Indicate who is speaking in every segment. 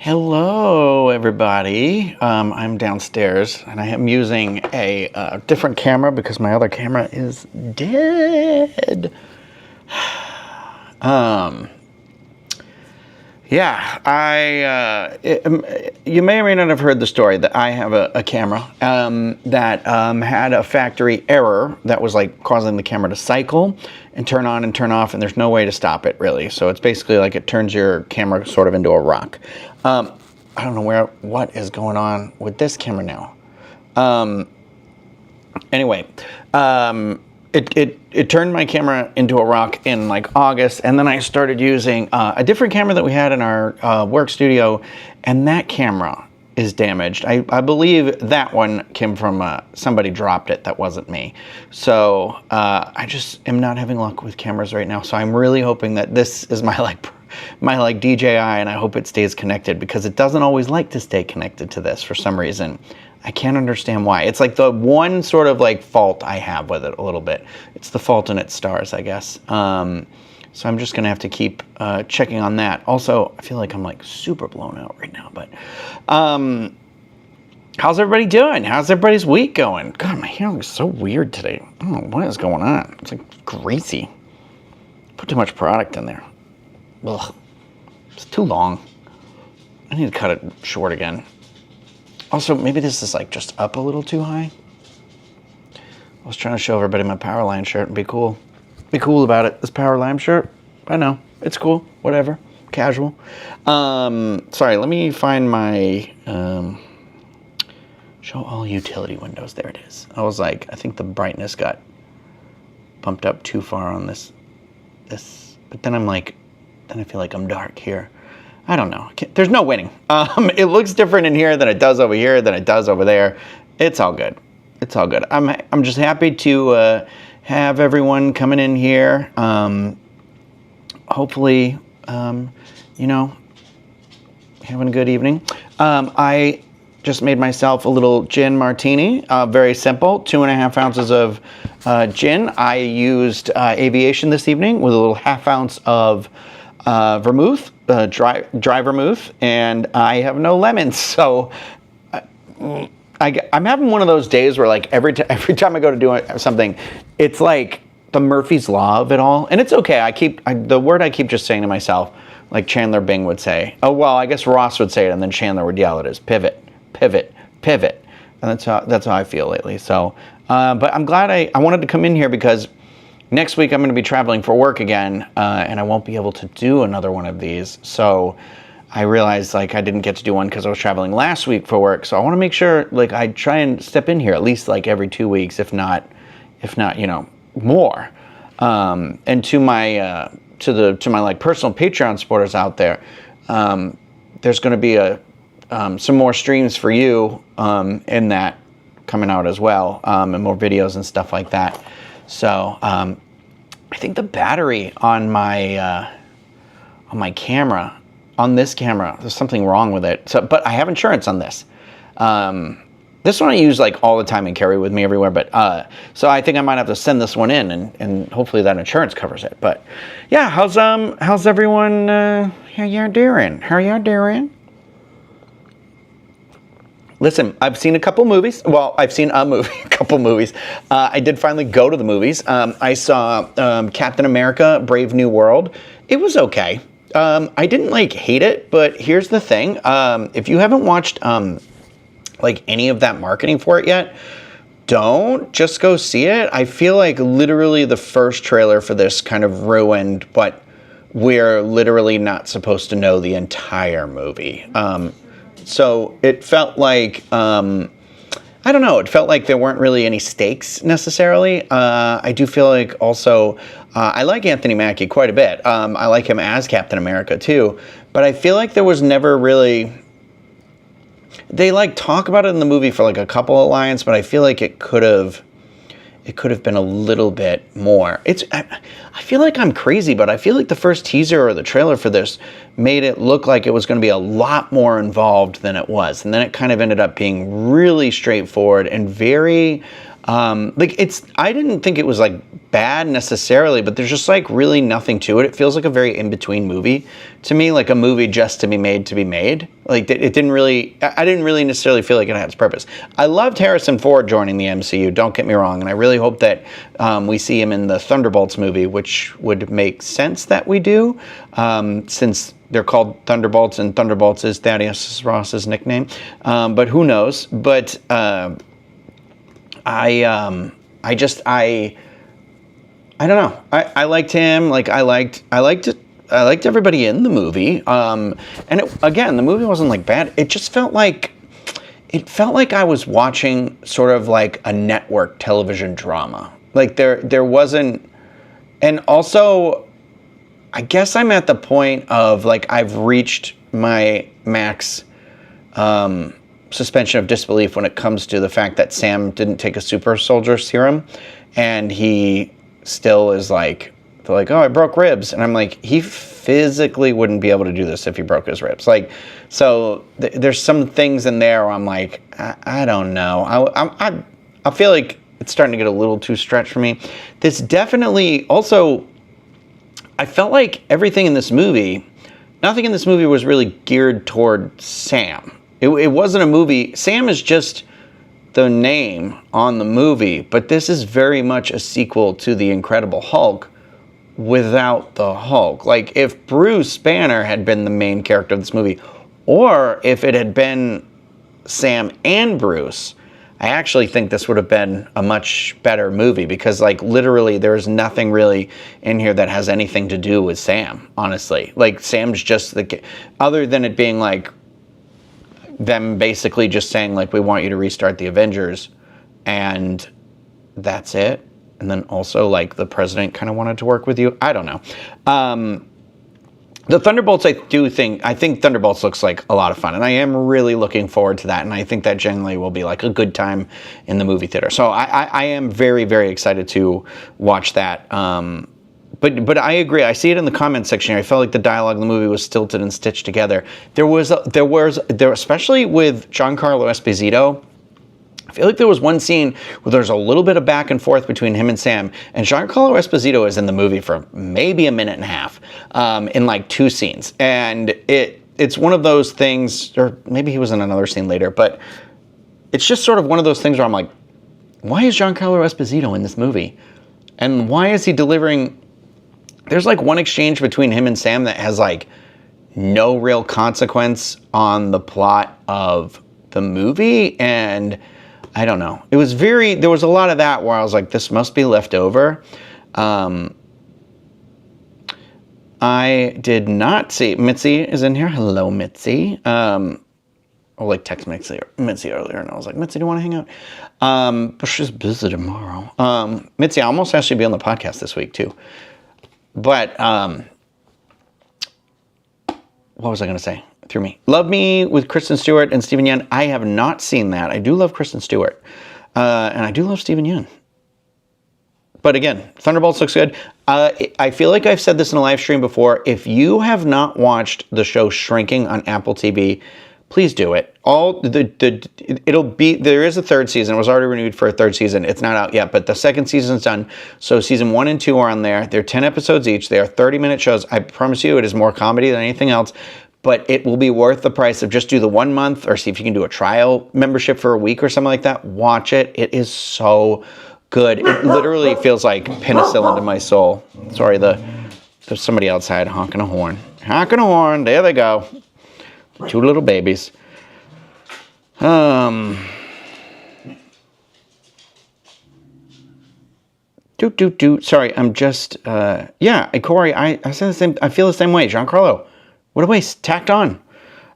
Speaker 1: Hello, everybody. I'm downstairs, and I am using a different camera because my other camera is dead. You may or may not have heard the story that I have a camera that had a factory error that was like causing the camera to cycle and turn on and turn off, and there's no way to stop it really. So it's basically like it turns your camera sort of into a rock. I don't know what is going on with this camera now. It turned my camera into a rock in like August, and then I started using a different camera that we had in our work studio, and that camera is damaged. I believe that one came from somebody dropped it that wasn't me. So I just am not having luck with cameras right now. So I'm really hoping that this is my DJI, and I hope it stays connected because it doesn't always like to stay connected to this for some reason. I can't understand why. It's like the one sort of like fault I have with it a little bit. It's the fault in its stars, I guess. So I'm just gonna have to keep checking on that. Also, I feel like I'm like super blown out right now, but how's everybody doing? How's everybody's week going? God, my hair looks so weird today. I don't know what is going on. It's like greasy. Put too much product in there. Ugh, it's too long. I need to cut it short again. Also, maybe this is like just up a little too high. I was trying to show everybody my Powerline shirt and be cool. Be cool about it. This Powerline shirt, I know, it's cool, whatever, casual. Sorry, let me find my, show all utility windows. There it is. I was like, I think the brightness got bumped up too far on this, but then I'm like, then I feel like I'm dark here. I don't know. There's no winning. It looks different in here than it does over here, than it does over there. It's all good. It's all good. I'm just happy to have everyone coming in here. Hopefully, you know, having a good evening. I just made myself a little gin martini. Very simple. 2.5 ounces of gin. I used Aviation this evening with a little 1/2 ounce of vermouth, dry vermouth, and I have no lemons. So I'm having one of those days where like every time I go to do something, it's like the Murphy's Law of it all. And it's okay. The word I keep just saying to myself, like Chandler Bing would say, oh, well, I guess Ross would say it, and then Chandler would yell it, is pivot, pivot, pivot. And that's how I feel lately. So, but I'm glad I wanted to come in here because next week I'm going to be traveling for work again, and I won't be able to do another one of these. So I realized like I didn't get to do one because I was traveling last week for work. So I want to make sure like I try and step in here at least like every 2 weeks, if not, you know, more. And to my like personal Patreon supporters out there, there's going to be some more streams for you in that coming out as well, and more videos and stuff like that. So I think the battery on my camera, on this camera, there's something wrong with it. So, but I have insurance on this. This one I use like all the time and carry with me everywhere. But so I think I might have to send this one in, and hopefully that insurance covers it. But yeah, how's everyone? How y'all doing? How y'all doing? Listen, I've seen a couple movies. Well, I've seen a couple movies. I did finally go to the movies. I saw Captain America: Brave New World. It was okay. I didn't like hate it, but here's the thing. If you haven't watched like any of that marketing for it yet, don't just go see it. I feel like literally the first trailer for this kind of ruined, but we're literally not supposed to know the entire movie. So it felt like, I don't know, it felt like there weren't really any stakes necessarily. I do feel like also, I like Anthony Mackie quite a bit. I like him as Captain America too, but I feel like there was never really, they like talk about it in the movie for like a couple of lines, but I feel like it could have been a little bit more. I feel like I'm crazy, but I feel like the first teaser or the trailer for this made it look like it was going to be a lot more involved than it was. And then it kind of ended up being really straightforward and very I didn't think it was like bad necessarily, but there's just like really nothing to it. It feels like a very in-between movie to me, like a movie just to be made. Like it didn't really, I didn't really necessarily feel like it had its purpose. I loved Harrison Ford joining the MCU, don't get me wrong, and I really hope that we see him in the Thunderbolts movie, which would make sense that we do, since they're called Thunderbolts, and Thunderbolts is Thaddeus Ross's nickname. But who knows? But I don't know. I liked him. Like I liked everybody in the movie. And again, the movie wasn't like bad. It just felt like I was watching sort of like a network television drama. Like there wasn't, and also I guess I'm at the point of like I've reached my max suspension of disbelief when it comes to the fact that Sam didn't take a super soldier serum, and he still is like, they're like, oh, I broke ribs, and I'm like, he physically wouldn't be able to do this if he broke his ribs. Like, so there's some things in there where I'm like, I don't know. I feel like it's starting to get a little too stretched for me. This definitely also, I felt like nothing in this movie was really geared toward Sam. It wasn't a movie. Sam is just the name on the movie, but this is very much a sequel to The Incredible Hulk without the Hulk. Like, if Bruce Banner had been the main character of this movie, or if it had been Sam and Bruce, I actually think this would have been a much better movie, because like literally there's nothing really in here that has anything to do with Sam, honestly. Like, Sam's just other than it being like them basically just saying like, we want you to restart the Avengers, and that's it. And then also like the president kind of wanted to work with you. I don't know. The Thunderbolts, I think Thunderbolts looks like a lot of fun, and I am really looking forward to that, and I think that generally will be like a good time in the movie theater. So I am very, very excited to watch that. But I agree. I see it in the comments section here. I felt like the dialogue in the movie was stilted and stitched together. There was especially with Giancarlo Esposito. I feel like there was one scene where there's a little bit of back and forth between him and Sam, and Giancarlo Esposito is in the movie for maybe a minute and a half, in like 2 scenes, and it's one of those things, or maybe he was in another scene later, but it's just sort of one of those things where I'm like, why is Giancarlo Esposito in this movie, and why is he delivering? There's like one exchange between him and Sam that has like no real consequence on the plot of the movie, and I don't know. There was a lot of that where I was like, this must be left over. I did not see, Mitzi is in here. Hello, Mitzi. I like text Mitzi earlier, and I was like, Mitzi, do you want to hang out? But she's busy tomorrow. Mitzi, I almost asked you to be on the podcast this week too. But, what was I going to say? Through me. Love Me with Kristen Stewart and Steven Yeun. I have not seen that. I do love Kristen Stewart. And I do love Steven Yeun. But again, Thunderbolts looks good. I feel like I've said this in a live stream before. If you have not watched the show Shrinking on Apple TV, please do it. There is a 3rd season. It was already renewed for a 3rd season. It's not out yet, but the 2nd season's done. So season 1 and 2 are on there. They're 10 episodes each. They are 30-minute shows. I promise you, it is more comedy than anything else. But it will be worth the price of just do the 1 month, or see if you can do a trial membership for a week or something like that. Watch it. It is so good. It literally feels like penicillin to my soul. Sorry, there's somebody outside honking a horn. Honking a horn. There they go. 2 little babies. Sorry, I'm just, yeah, Corey, I said the same, I feel the same way. Giancarlo, what a waste, tacked on.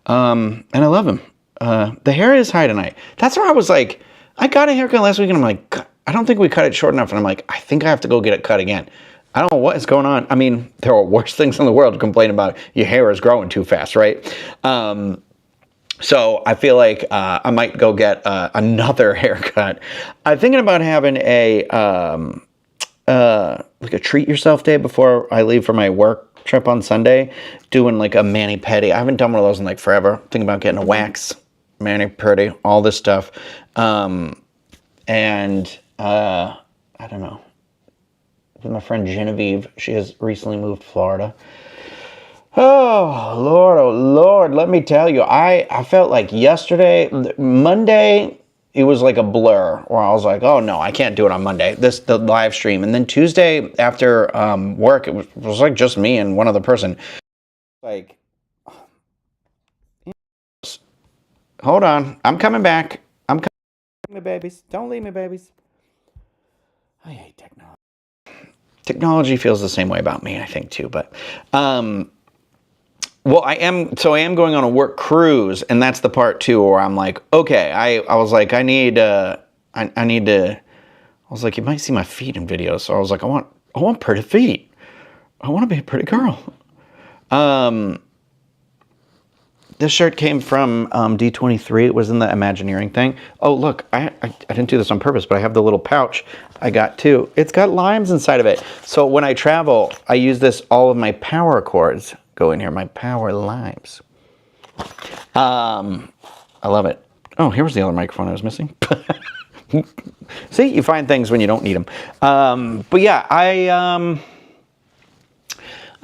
Speaker 1: And I love him. The hair is high tonight. That's where I was like, I got a haircut last week, and I'm like, I don't think we cut it short enough. And I'm like, I think I have to go get it cut again. I don't know what is going on. I mean, there are worse things in the world to complain about. Your hair is growing too fast, right? So I feel like I might go get another haircut. I'm thinking about having a like a treat yourself day before I leave for my work trip on Sunday, doing like a mani-pedi. I haven't done one of those in like forever. Thinking about getting a wax, mani-pedi, all this stuff. And I don't know. With my friend Genevieve. She has recently moved to Florida. Oh Lord, let me tell you, I felt like yesterday, Monday, it was like a blur where I was like, oh no, I can't do it on Monday, the live stream. And then Tuesday after work, it was like just me and one other person. Like, hold on, I'm coming back. I'm coming back, babies. Don't leave me, babies. I hate technology. Technology feels the same way about me, I think, too. But, well, I am going on a work cruise, and that's the part, too, where I'm like, okay, I was like, I was like, you might see my feet in videos. So I was like, I want pretty feet. I want to be a pretty girl. This shirt came from D23. It was in the Imagineering thing. Oh, look, I didn't do this on purpose, but I have the little pouch I got too. It's got limes inside of it. So when I travel, I use this, all of my power cords go in here, my power limes. I love it. Oh, here was the other microphone I was missing. See, you find things when you don't need them. But yeah,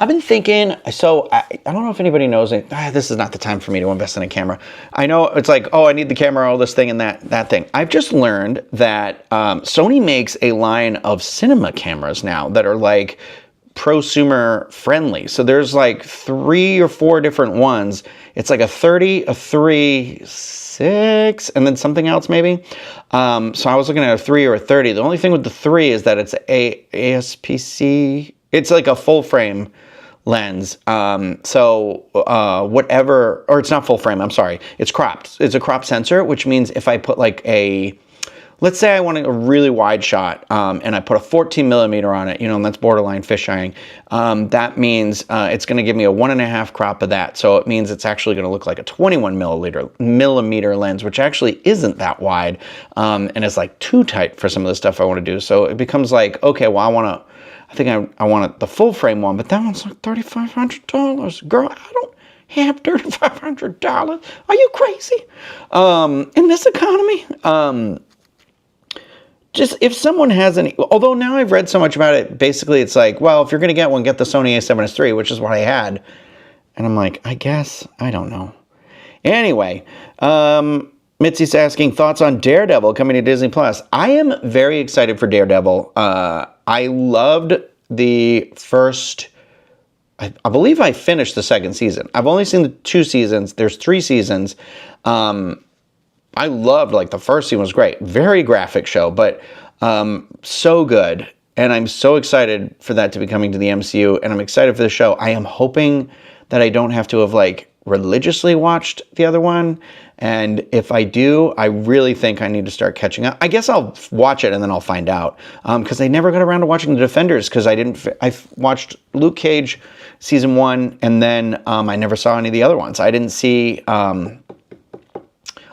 Speaker 1: I've been thinking, so I don't know if anybody knows it. This is not the time for me to invest in a camera. I know it's like, oh, I need the camera, all this thing and that thing. I've just learned that Sony makes a line of cinema cameras now that are like prosumer friendly. So there's like 3 or 4 different ones. It's like a 30, a 3, 6, and then something else maybe. So I was looking at a 3 or a 30. The only thing with the 3 is that it's ASPC. It's like a full frame lens. Whatever, or it's not full frame, I'm sorry. It's cropped. It's a crop sensor, which means if I put like let's say I want a really wide shot, and I put a 14 millimeter on it, and that's borderline fisheyeing. That means it's going to give me a 1.5 crop of that. So it means it's actually going to look like a 21 millimeter lens, which actually isn't that wide, and it's like too tight for some of the stuff I want to do. So it becomes like, okay, well, I think I want the full frame one, but that one's like $3,500. Girl, I don't have $3,500. Are you crazy? In this economy? Just if someone has any, although now I've read so much about it, basically it's like, well, if you're going to get one, get the Sony a7S III, which is what I had. And I'm like, I guess, I don't know. Anyway, Mitzi's asking thoughts on Daredevil coming to Disney Plus. I am very excited for Daredevil. I loved the first, I believe I finished the second season. I've only seen the 2 seasons. There's 3 seasons. I loved, like, the first season was great. Very graphic show, but so good. And I'm so excited for that to be coming to the MCU, and I'm excited for the show. I am hoping that I don't have to have, like, religiously watched the other one. And if I do, I really think I need to start catching up. I guess I'll watch it and then I'll find out. Because I never got around to watching The Defenders because I watched Luke Cage season 1, and then I never saw any of the other ones. I didn't see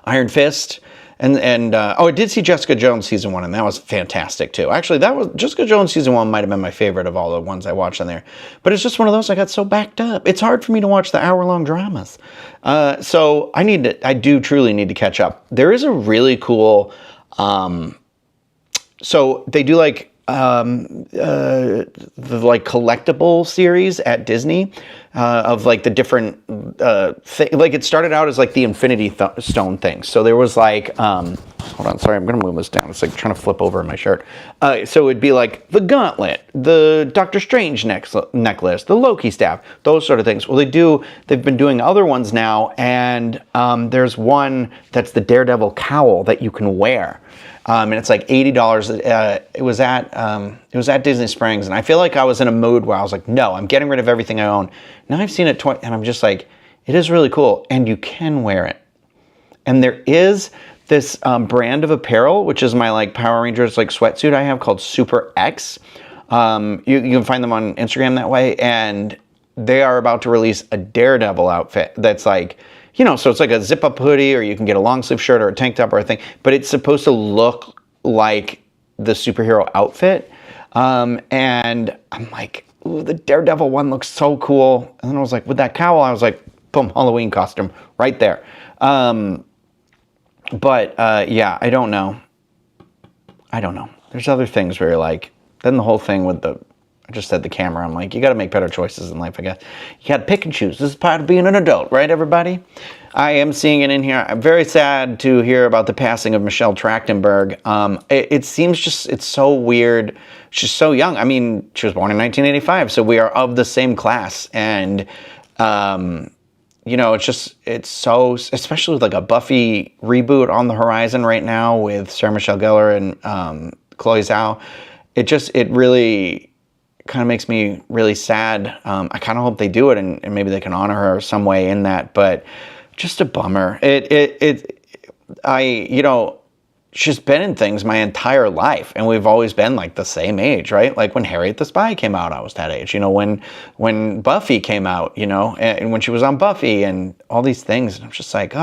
Speaker 1: Iron Fist, and I did see Jessica Jones season 1, and that was fantastic too. Actually, Jessica Jones season 1 might have been my favorite of all the ones I watched on there. But it's just one of those, I got so backed up. It's hard for me to watch the hour-long dramas. So I do truly need to catch up. There is a really cool, so they do like the like collectible series at Disney of like the different like it started out as like the Infinity Stone thing. So there was like hold on, sorry, I'm gonna move this down. It's like trying to flip over in my shirt. So it'd be like the Gauntlet, the Doctor Strange necklace, the Loki staff, those sort of things. Well, they've been doing other ones now, and there's one that's the Daredevil cowl that you can wear. And it's like $80. It was at Disney Springs, and I feel like I was in a mood where I was like, no, I'm getting rid of everything I own. Now I've seen it twice, and I'm just like, it is really cool, and you can wear it. And there is this brand of apparel, which is my like Power Rangers like sweatsuit I have called Super X. You can find them on Instagram that way, and they are about to release a Daredevil outfit that's like, so it's like a zip-up hoodie, or you can get a long-sleeve shirt or a tank top or a thing, but it's supposed to look like the superhero outfit. And I'm like, ooh, the Daredevil one looks so cool. And then I was like, with that cowl, I was like, boom, Halloween costume right there. But yeah, I don't know. there's other things where you're like, then the whole thing with I just said the camera, I'm like, you got to make better choices in life, I guess. You got to pick and choose. This is part of being an adult, right, everybody? I am seeing it in here. I'm very sad to hear about the passing of Michelle Trachtenberg. It seems it's so weird. She's so young. I mean, she was born in 1985, so we are of the same class. And, it's so, especially with like a Buffy reboot on the horizon right now with Sarah Michelle Gellar and Chloe Zhao. It really kind of makes me really sad. I kind of hope they do it and maybe they can honor her some way in that, but just a bummer. She's been in things my entire life and we've always been like the same age, right? Like when Harriet the Spy came out, I was that age, when Buffy came out, and when she was on Buffy and all these things. And I'm just like,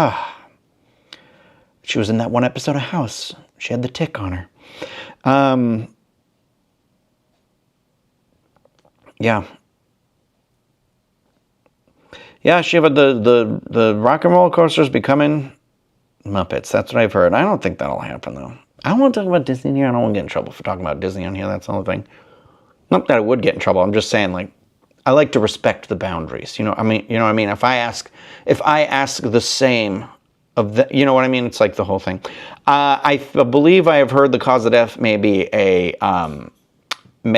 Speaker 1: she was in that one episode of House. She had the tick on her. Yeah. Yeah, Shiva, the rock and roller coasters becoming Muppets. That's what I've heard. I don't think that'll happen, though. I don't want to talk about Disney here. I don't want to get in trouble for talking about Disney on here. That's the only thing. Not that I would get in trouble. I'm just saying, like, I like to respect the boundaries. You know what I mean? If I ask the same of the, you know what I mean? It's like the whole thing. I believe I have heard the cause of death may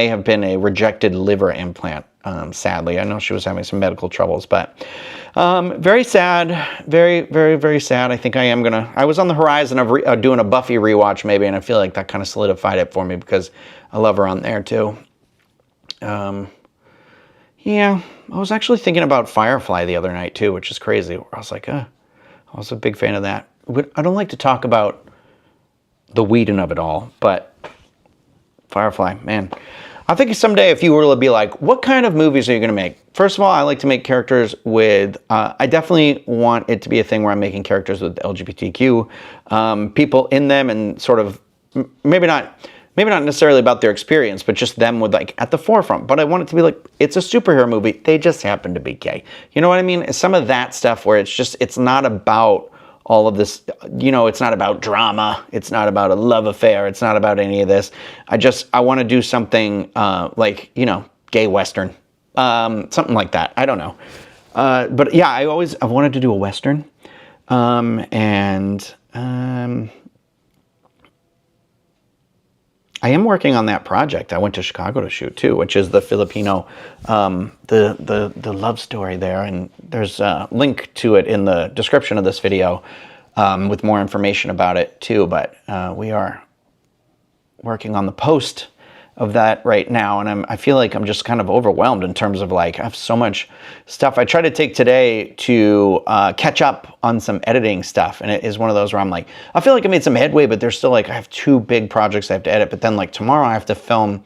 Speaker 1: have been a rejected liver implant, sadly. I know she was having some medical troubles, but very sad. Very, very, very sad. I think I was on the horizon of doing a Buffy rewatch maybe, and I feel like that kind of solidified it for me because I love her on there too. Yeah, I was actually thinking about Firefly the other night too, which is crazy. I was like, I was a big fan of that. I don't like to talk about the Whedon of it all, but Firefly, man. I think someday if you were to be like, what kind of movies are you going to make? First of all, I like to make characters with, I definitely want it to be a thing where I'm making characters with LGBTQ people in them and sort of, maybe not necessarily about their experience, but just them with like at the forefront. But I want it to be like, it's a superhero movie. They just happen to be gay. You know what I mean? Some of that stuff where it's not about all of this, it's not about drama. It's not about a love affair. It's not about any of this. I want to do something like, gay Western, something like that. I don't know. But yeah, I've wanted to do a Western. I am working on that project. I went to Chicago to shoot too, which is the Filipino, the love story there. And there's a link to it in the description of this video with more information about it too. But we are working on the post of that right now. And I feel like I'm just kind of overwhelmed in terms of like, I have so much stuff. I try to take today to catch up on some editing stuff. And it is one of those where I'm like, I feel like I made some headway, but there's still like, I have 2 big projects I have to edit. But then like tomorrow I have to film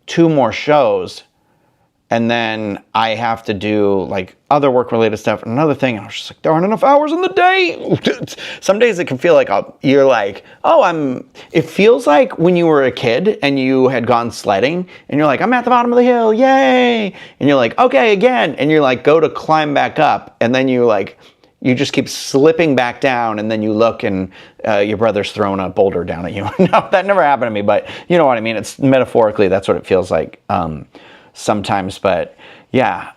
Speaker 1: 2 more shows. And then I have to do like other work related stuff and another thing. And I was just like, there aren't enough hours in the day. Some days it can feel like you're like, it feels like when you were a kid and you had gone sledding and you're like, I'm at the bottom of the hill. Yay. And you're like, okay, again. And you're like, go to climb back up. And then you just keep slipping back down. And then you look and your brother's throwing a boulder down at you. No, that never happened to me, but you know what I mean? It's metaphorically, that's what it feels like. Sometimes, but yeah.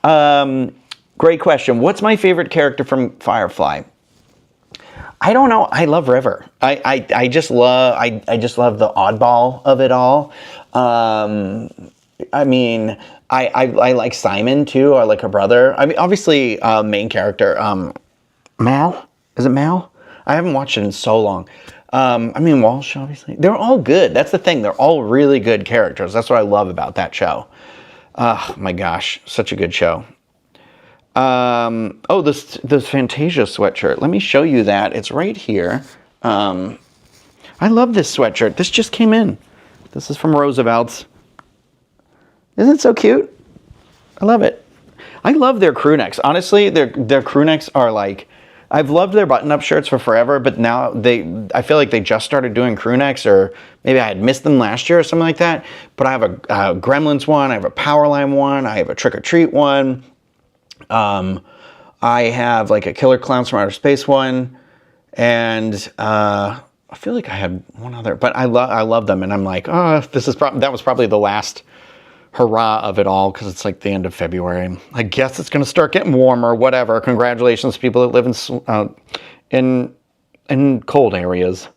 Speaker 1: Great question. What's my favorite character from Firefly? I don't know. I love River. I just love the oddball of it all. I mean, I like Simon too. I like her brother. I mean, obviously, main character, Mal. Is it Mal? I haven't watched it in so long. I mean, Walsh, obviously. They're all good. That's the thing. They're all really good characters. That's what I love about that show. Oh my gosh, such a good show. This Fantasia sweatshirt. Let me show you that. It's right here. I love this sweatshirt. This just came in. This is from Roosevelt's. Isn't it so cute? I love it. I love their crew necks. Honestly, their crew necks are like, I've loved their button-up shirts for forever, but now I feel like they just started doing crew necks, or maybe I had missed them last year or something like that. But I have a Gremlins one, I have a Powerline one, I have a Trick or Treat one. I have like a Killer Clowns from Outer Space one, and I feel like I had one other, but I love them, and I'm like, oh, that was probably the last hurrah of it all, because it's like the end of February. I guess it's going to start getting warmer. Whatever. Congratulations to people that live in cold areas.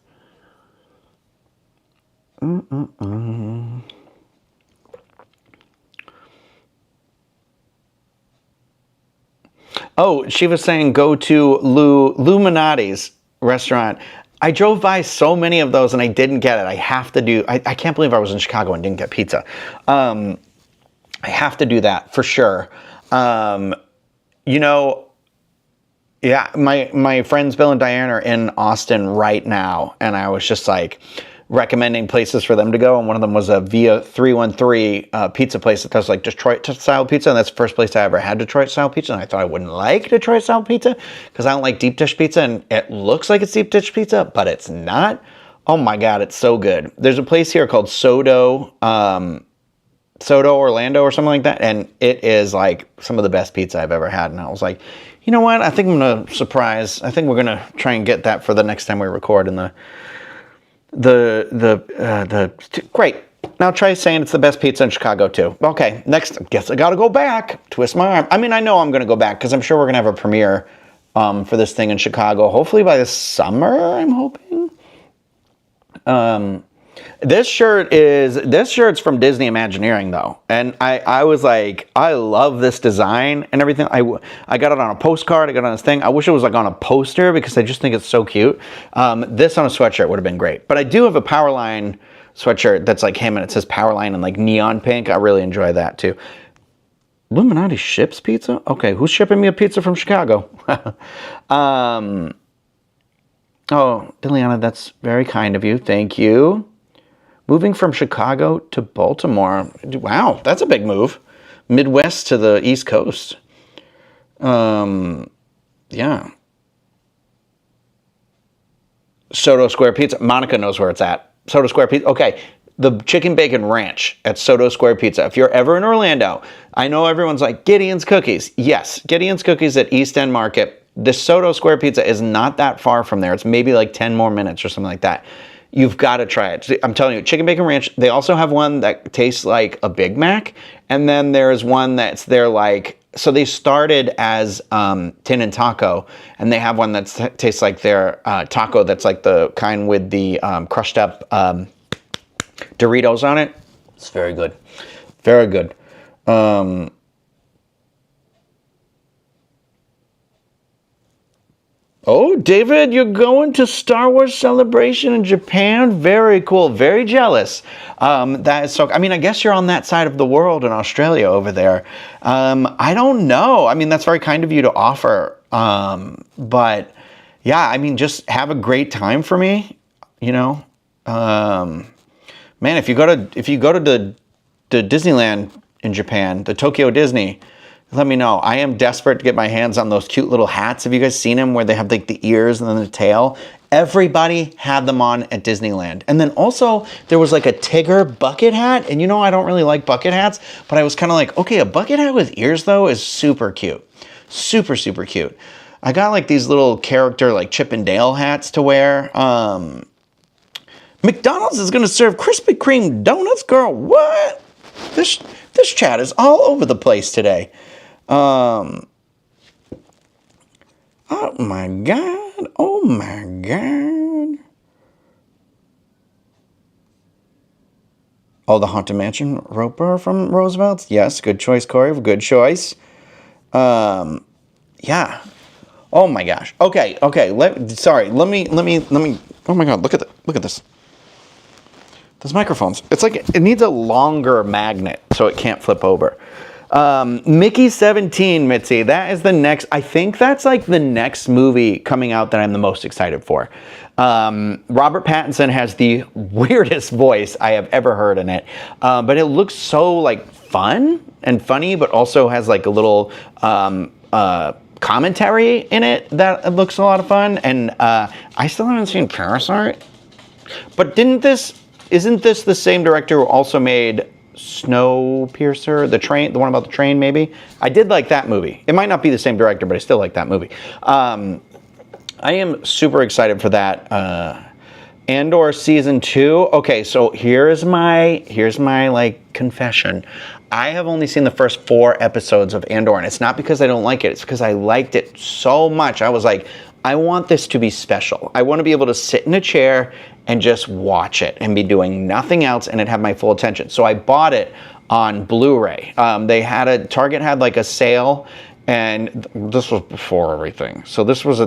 Speaker 1: Oh, she was saying go to Luminati's restaurant. I drove by so many of those and I didn't get it. I have to do, I can't believe I was in Chicago and didn't get pizza. I have to do that for sure. You know, yeah, my friends Bill and Diane are in Austin right now, and I was just like recommending places for them to go, and one of them was a Via 313 pizza place that does like Detroit style pizza, and that's the first place I ever had Detroit style pizza, and I thought I wouldn't like Detroit style pizza because I don't like deep dish pizza, and it looks like it's deep dish pizza, but it's not. Oh my god, it's so good. There's a place here called Sodo Orlando or something like that, and it is like some of the best pizza I've ever had, and I was like, you know what, I think I'm gonna surprise, I think we're gonna try and get that for the next time we record, and great. Now try saying it's the best pizza in Chicago too. Okay, next, guess I gotta go back. Twist my arm. I mean, I know I'm gonna go back because I'm sure we're gonna have a premiere for this thing in Chicago. Hopefully by the summer, I'm hoping. This shirt's from Disney Imagineering though, and I was like, I love this design and everything. I got it on a postcard, I got it on this thing. I wish it was like on a poster because I just think it's so cute. This on a sweatshirt would have been great, but I do have a Powerline sweatshirt that's like him and it says Powerline in like neon pink. I really enjoy that too. Illuminati ships pizza? Okay, who's shipping me a pizza from Chicago? Oh, Diliana, that's very kind of you. Thank you. Moving from Chicago to Baltimore. Wow, that's a big move. Midwest to the East Coast. Yeah. Soto Square Pizza. Monica knows where it's at. Soto Square Pizza. Okay, the Chicken Bacon Ranch at Soto Square Pizza. If you're ever in Orlando, I know everyone's like, Gideon's Cookies. Yes, Gideon's Cookies at East End Market. The Soto Square Pizza is not that far from there. It's maybe like 10 more minutes or something like that. You've got to try it. I'm telling you, Chicken Bacon Ranch, they also have one that tastes like a Big Mac. And then there's one that's their like, so they started as Tin and Taco. And they have one that tastes like their taco that's like the kind with the crushed up Doritos on it. It's very good. Very good. Oh, David, you're going to Star Wars Celebration in Japan? Very cool. Very jealous. That is so... I mean, I guess you're on that side of the world in Australia over there. I don't know. I mean, that's very kind of you to offer. But, yeah, I mean, just have a great time for me, you know? Man, if you go to the Disneyland in Japan, the Tokyo Disney... Let me know. I am desperate to get my hands on those cute little hats. Have you guys seen them where they have like the ears and then the tail? Everybody had them on at Disneyland. And then also there was like a Tigger bucket hat. And you know, I don't really like bucket hats, but I was kind of like, okay, a bucket hat with ears though is super cute. Super, super cute. I got like these little character like Chip and Dale hats to wear. McDonald's is going to serve Krispy Kreme donuts, girl. What? This chat is all over the place today. Oh my god. Oh my god. Oh, the Haunted Mansion Roper from Roosevelt's? Yes, good choice, Corey. Good choice. Yeah. Oh my gosh. Okay. Let me. Oh my god, look at this. Those microphones. It's like it needs a longer magnet so it can't flip over. Mickey 17, Mitzi. That is the next. I think that's like the next movie coming out that I'm the most excited for. Robert Pattinson has the weirdest voice I have ever heard in it, but it looks so like fun and funny, but also has like a little commentary in it that looks a lot of fun. And I still haven't seen Parasite, but isn't this the same director who also made Snowpiercer, the one about the train, maybe? I did like that movie. It might not be the same director, but I still like that movie. I am super excited for that. Andor season 2. Okay, so here's my like confession. I have only seen the first 4 episodes of Andor, and it's not because I don't like it. It's because I liked it so much. I was like, I want this to be special. I want to be able to sit in a chair and just watch it and be doing nothing else and it have my full attention. So I bought it on Blu-ray. Target had like a sale, and this was before everything. So this was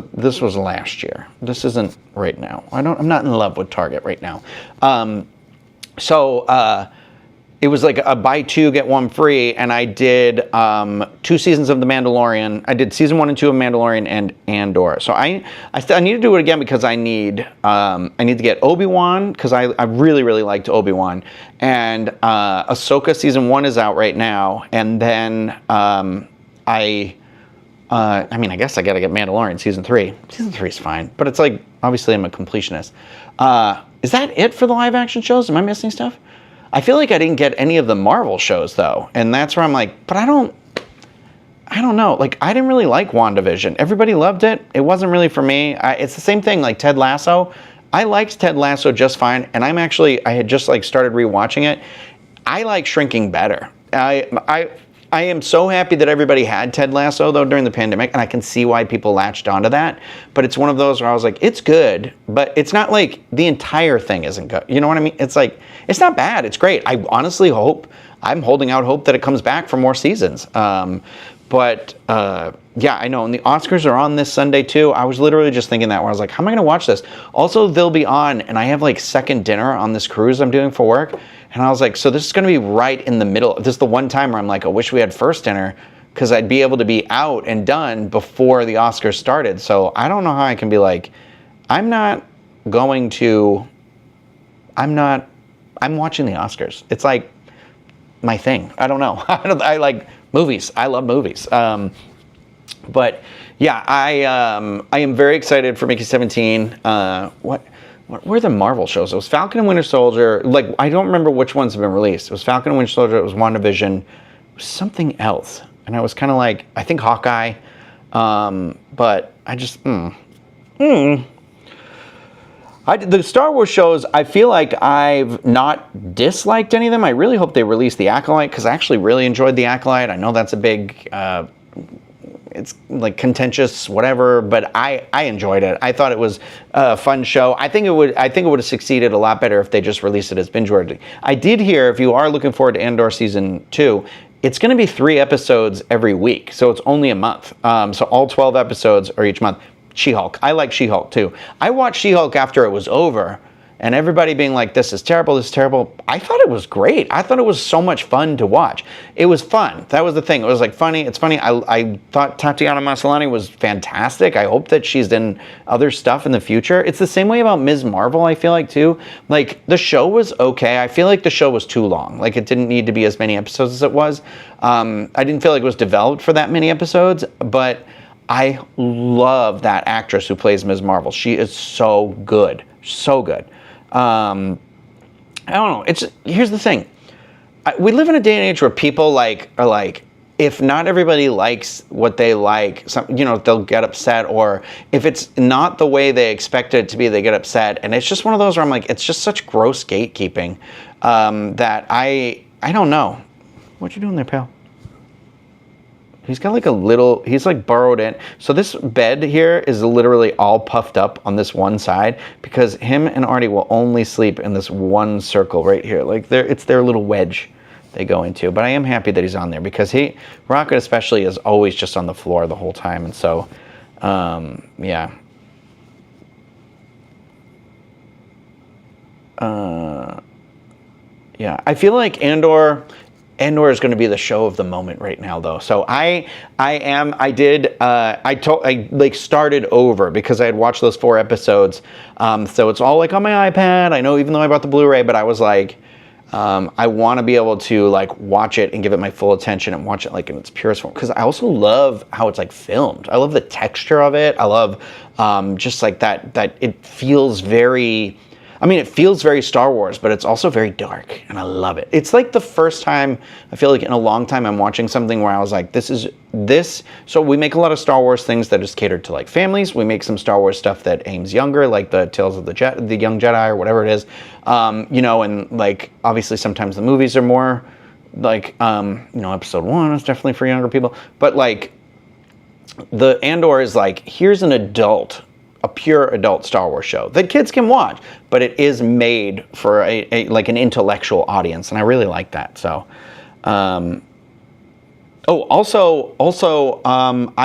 Speaker 1: last year. This isn't right now. I'm not in love with Target right now. It was like a buy 2 get 1 free, and I did 2 seasons of The Mandalorian. I did season 1 and 2 of Mandalorian and Andor. So I need to do it again because I need to get Obi-Wan, because I really, really liked Obi-Wan. And Ahsoka season 1 is out right now, and then I guess I gotta get Mandalorian season 3. Season 3 is fine, but it's like, obviously I'm a completionist. Is that it for the live action shows? Am I missing stuff? I feel like I didn't get any of the Marvel shows though, and that's where I'm like, but I don't know. Like, I didn't really like WandaVision. Everybody loved it. It wasn't really for me. It's the same thing like Ted Lasso. I liked Ted Lasso just fine, and I had just like started rewatching it. I like Shrinking better. I am so happy that everybody had Ted Lasso, though, during the pandemic, and I can see why people latched onto that. But it's one of those where I was like, it's good, but it's not like the entire thing isn't good. You know what I mean? It's like, it's not bad. It's great. I honestly I'm holding out hope that it comes back for more seasons. Yeah, I know. And the Oscars are on this Sunday, too. I was literally just thinking that, where I was like, how am I going to watch this? Also, they'll be on, and I have like second dinner on this cruise I'm doing for work. And I was like, so this is going to be right in the middle. This is the one time where I'm like, I wish we had first dinner, because I'd be able to be out and done before the Oscars started. So I don't know how I can be like, I'm watching the Oscars. It's like my thing. I don't know. I like movies. I love movies. But yeah, I am very excited for Mickey 17. What were the Marvel shows? It was Falcon and Winter Soldier. Like, I don't remember which ones have been released. It was Falcon and Winter Soldier. It was WandaVision. It was something else. And I was kind of like, I think Hawkeye. But I just, the Star Wars shows, I feel like I've not disliked any of them. I really hope they release The Acolyte, because I actually really enjoyed The Acolyte. I know that's a big, it's like contentious, whatever, but I enjoyed it. I thought it was a fun show. I think it would have succeeded a lot better if they just released it as binge-worthy. I did hear, if you are looking forward to Andor season 2, it's going to be 3 episodes every week, so it's only a month. So all 12 episodes are each month. She-Hulk. I like She-Hulk too. I watched She-Hulk after it was over, and everybody being like, this is terrible, this is terrible. I thought it was great. I thought it was so much fun to watch. It was fun. That was the thing. It was like funny. It's funny. I thought Tatiana Maslany was fantastic. I hope that she's in other stuff in the future. It's the same way about Ms. Marvel, I feel like, too. Like, the show was okay. I feel like the show was too long. Like, it didn't need to be as many episodes as it was. I didn't feel like it was developed for that many episodes, but I love that actress who plays Ms. Marvel. She is so good. So good. I don't know. Here's the thing. We live in a day and age where people are like, if not everybody likes what they like, they'll get upset, or if it's not the way they expect it to be, they get upset. And it's just one of those where I'm like, it's just such gross gatekeeping, that I don't know. What you doing there, pal? He's got he's like burrowed in. So this bed here is literally all puffed up on this one side, because him and Artie will only sleep in this one circle right here. Like, it's their little wedge they go into. But I am happy that he's on there, because Rocket especially is always just on the floor the whole time. And so, yeah. Yeah, I feel like Andor is going to be the show of the moment right now, though. So I started over because I had watched those 4 episodes. So it's all like on my iPad. I know, even though I bought the Blu-ray, but I was like, I want to be able to like watch it and give it my full attention and watch it like in its purest form. Because I also love how it's like filmed. I love the texture of it. I love just like that it feels very I mean, it feels very Star Wars, but it's also very dark, and I love it. It's like the first time, I feel like in a long time, I'm watching something where I was like, so we make a lot of Star Wars things that is catered to like families. We make some Star Wars stuff that aims younger, like the Tales of the Young Jedi or whatever it is. You know, and like, obviously sometimes the movies are more like, you know, episode 1 is definitely for younger people, but like, the Andor is like, here's an adult, a pure adult Star Wars show that kids can watch, but it is made for a like an intellectual audience, and I really like that. So, I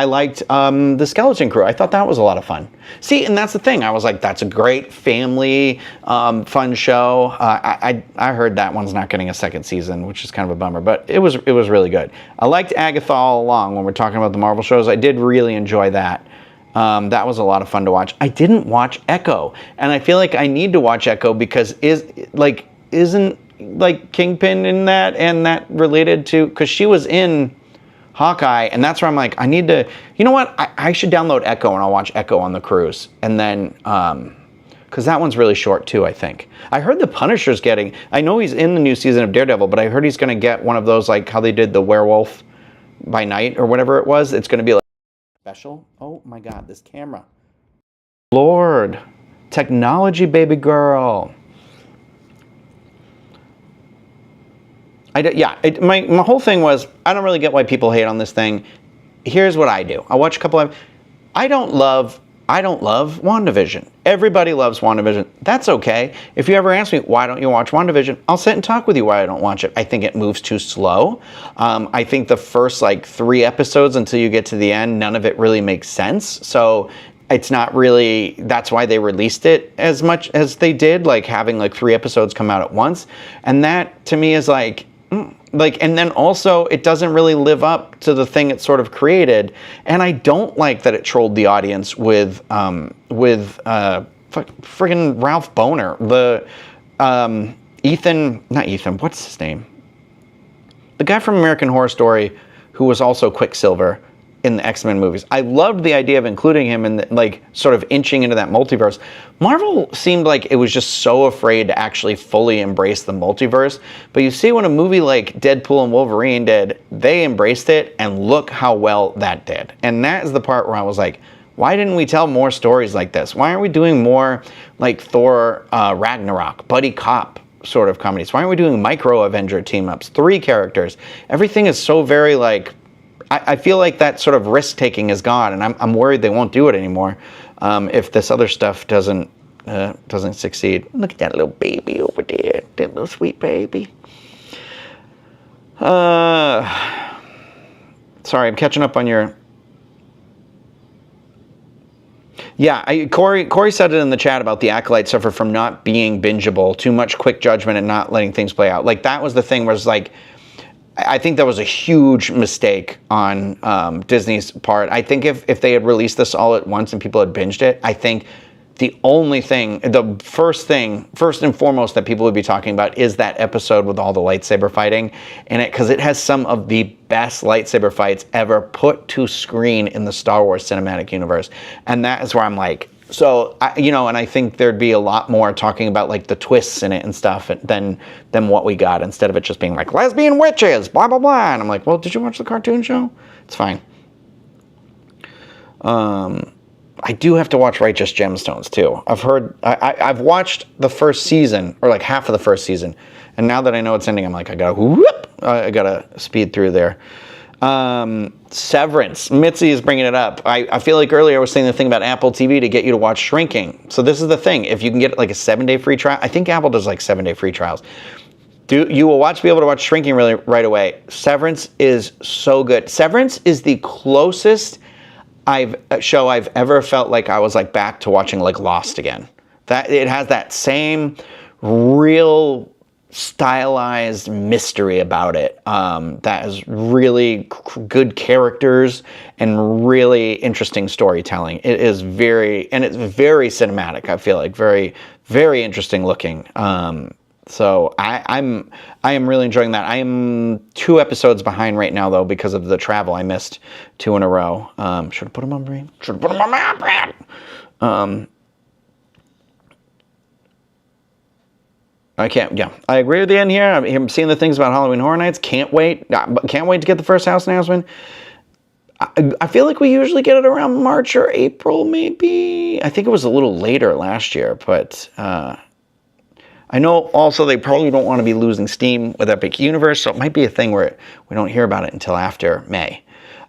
Speaker 1: liked the Skeleton Crew. I thought that was a lot of fun. See, and that's the thing. I was like, that's a great family fun show. I heard that one's not getting a second season, which is kind of a bummer, but it was really good. I liked Agatha all along when we're talking about the Marvel shows. I did really enjoy that. That was a lot of fun to watch. I didn't watch Echo, and I feel like I need to watch Echo because isn't like Kingpin in that, and that related to, because she was in Hawkeye, and that's where I'm like, I need to, you know what, I should download Echo and I'll watch Echo on the cruise, and then because that one's really short too, I think. I heard the Punisher's getting, I know he's in the new season of Daredevil, but I heard he's going to get one of those, like how they did the Werewolf by Night or whatever it was. It's going to be like special. Oh my god, this camera, Lord, technology, baby girl. My whole thing was, I don't really get why people hate on this thing. Here's what I do. I watch a couple of, I don't love WandaVision. Everybody loves WandaVision. That's okay. If you ever ask me, why don't you watch WandaVision? I'll sit and talk with you why I don't watch it. I think it moves too slow. I think the first like 3 episodes until you get to the end, none of it really makes sense. So it's not really, that's why they released it as much as they did, like having like 3 episodes come out at once. And that to me is like, and then also it doesn't really live up to the thing it sort of created, and I don't like that it trolled the audience with friggin' Ralph Boner, the not Ethan, what's his name? The guy from American Horror Story who was also Quicksilver in the X-Men movies. I loved the idea of including him in like sort of inching into that multiverse. Marvel seemed like it was just so afraid to actually fully embrace the multiverse. But you see when a movie like Deadpool and Wolverine did, they embraced it, and look how well that did. And that is the part where I was like, why didn't we tell more stories like this? Why aren't we doing more like Thor, Ragnarok, buddy cop sort of comedies? Why aren't we doing micro Avenger team-ups, 3 characters? Everything is so very like, I feel like that sort of risk-taking is gone, and I'm worried they won't do it anymore if this other stuff doesn't succeed. Look at that little baby over there, that little sweet baby. Sorry, I'm catching up on your... Yeah, Corey said it in the chat about the Acolyte suffer from not being bingeable, too much quick judgment and not letting things play out. Like, that was the thing where it's like, I think that was a huge mistake on Disney's part. I think if they had released this all at once and people had binged it, I think the first and foremost that people would be talking about is that episode with all the lightsaber fighting in it, because it has some of the best lightsaber fights ever put to screen in the Star Wars cinematic universe. And that is where I'm like, so, and I think there'd be a lot more talking about like the twists in it and stuff than what we got, instead of it just being like lesbian witches, blah, blah, blah. And I'm like, well, did you watch the cartoon show? It's fine. I do have to watch Righteous Gemstones too. I've watched the first season, or like half of the first season. And now that I know it's ending, I'm like, I gotta speed through there. Severance. Mitzi is bringing it up. I feel like earlier I was saying the thing about Apple TV to get you to watch Shrinking. So this is the thing. If you can get like a 7-day free trial, I think Apple does like 7-day free trials. You will be able to watch Shrinking really right away. Severance is so good. Severance is the closest show I've ever felt like I was like back to watching like Lost again. That it has that same real stylized mystery about it that is really good characters and really interesting storytelling. It is it's very cinematic. I feel like very, very interesting looking. So I am really enjoying that. I am 2 episodes behind right now though because of the travel. I missed 2 in a row. Should have put them on Brand. Should have put them on my iPad. I can't. Yeah, I agree with you in here. I'm seeing the things about Halloween Horror Nights. Can't wait. Can't wait to get the first house announcement. I feel like we usually get it around March or April, maybe. I think it was a little later last year, but I know also they probably don't want to be losing steam with Epic Universe, so it might be a thing where we don't hear about it until after May.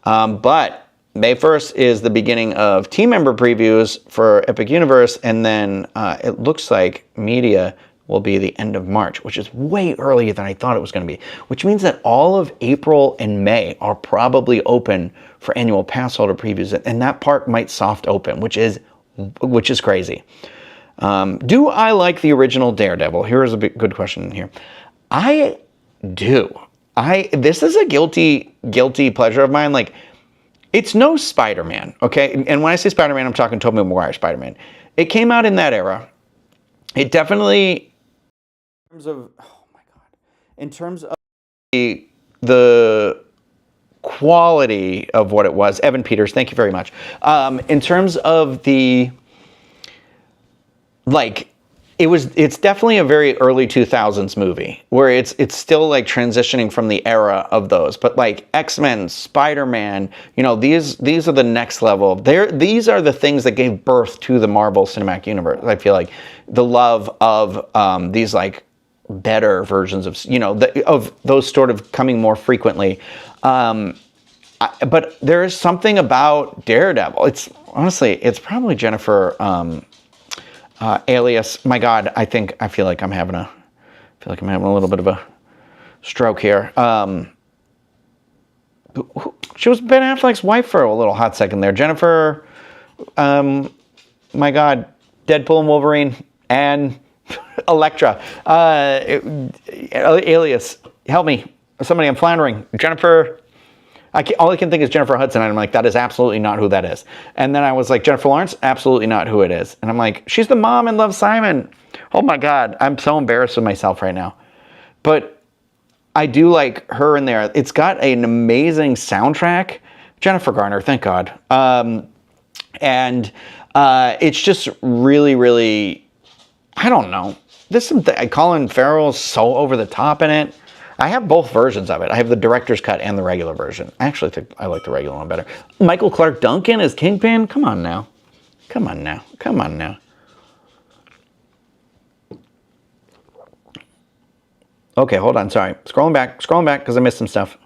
Speaker 1: But May 1st is the beginning of team member previews for Epic Universe, and then it looks like media will be the end of March, which is way earlier than I thought it was going to be, which means that all of April and May are probably open for annual pass holder previews, and that park might soft open, which is crazy. Do I like the original Daredevil? Here is a good question here. I do. This is a guilty pleasure of mine. Like, it's no Spider-Man, okay? And when I say Spider-Man, I'm talking Tobey Maguire Spider-Man. It came out in that era. It definitely, in terms of the quality of what it was. Evan Peters, thank you very much. In terms of the, like, it's definitely a very early 2000s movie where it's still like transitioning from the era of those, but like X-Men, Spider-Man, you know, these are the next level. These are the things that gave birth to the Marvel Cinematic Universe. I feel like the love of these like better versions of, you know, of those sort of coming more frequently. But there is something about Daredevil. It's honestly, it's probably Jennifer alias. My God, I feel like I'm having a little bit of a stroke here. She was Ben Affleck's wife for a little hot second there. Jennifer, my God, Deadpool and Wolverine and Elektra. Alias, help me. Somebody, I'm floundering. Jennifer. All I can think is Jennifer Hudson, and I'm like, that is absolutely not who that is. And then I was like, Jennifer Lawrence, absolutely not who it is. And I'm like, she's the mom in Love, Simon. Oh my God, I'm so embarrassed with myself right now. But I do like her in there. It's got an amazing soundtrack. Jennifer Garner, thank God. And it's just really, really, I don't know. Colin Farrell's so over the top in it. I have both versions of it. I have the director's cut and the regular version. I actually think I like the regular one better. Michael Clark Duncan as Kingpin? Come on now. Come on now. Come on now. Okay, hold on. Sorry. Scrolling back because I missed some stuff.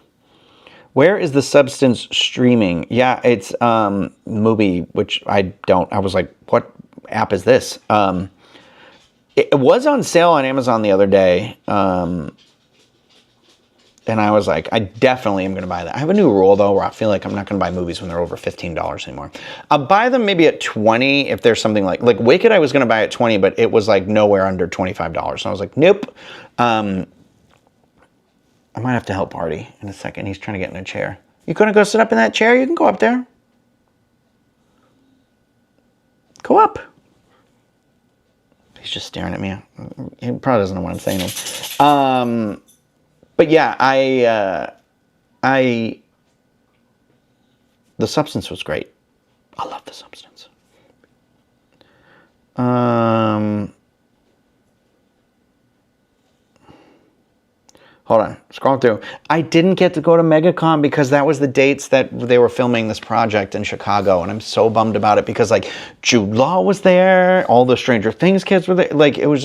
Speaker 1: Where is The Substance streaming? Yeah, it's Mubi, which I was like, what app is this? It was on sale on Amazon the other day. And I was like, I definitely am going to buy that. I have a new rule, though, where I feel like I'm not going to buy movies when they're over $15 anymore. I'll buy them maybe at $20 if there's something like Wicked I was going to buy at $20, but it was like nowhere under $25. So I was like, nope. I might have to help Artie in a second. He's trying to get in a chair. You couldn't go sit up in that chair? You can go up there. Go up. He's just staring at me. He probably doesn't know what I'm saying to him. But yeah, The Substance was great. I love The Substance. Hold on, scrolling through. I didn't get to go to MegaCon because that was the dates that they were filming this project in Chicago, and I'm so bummed about it because like Jude Law was there, all the Stranger Things kids were there. Like it was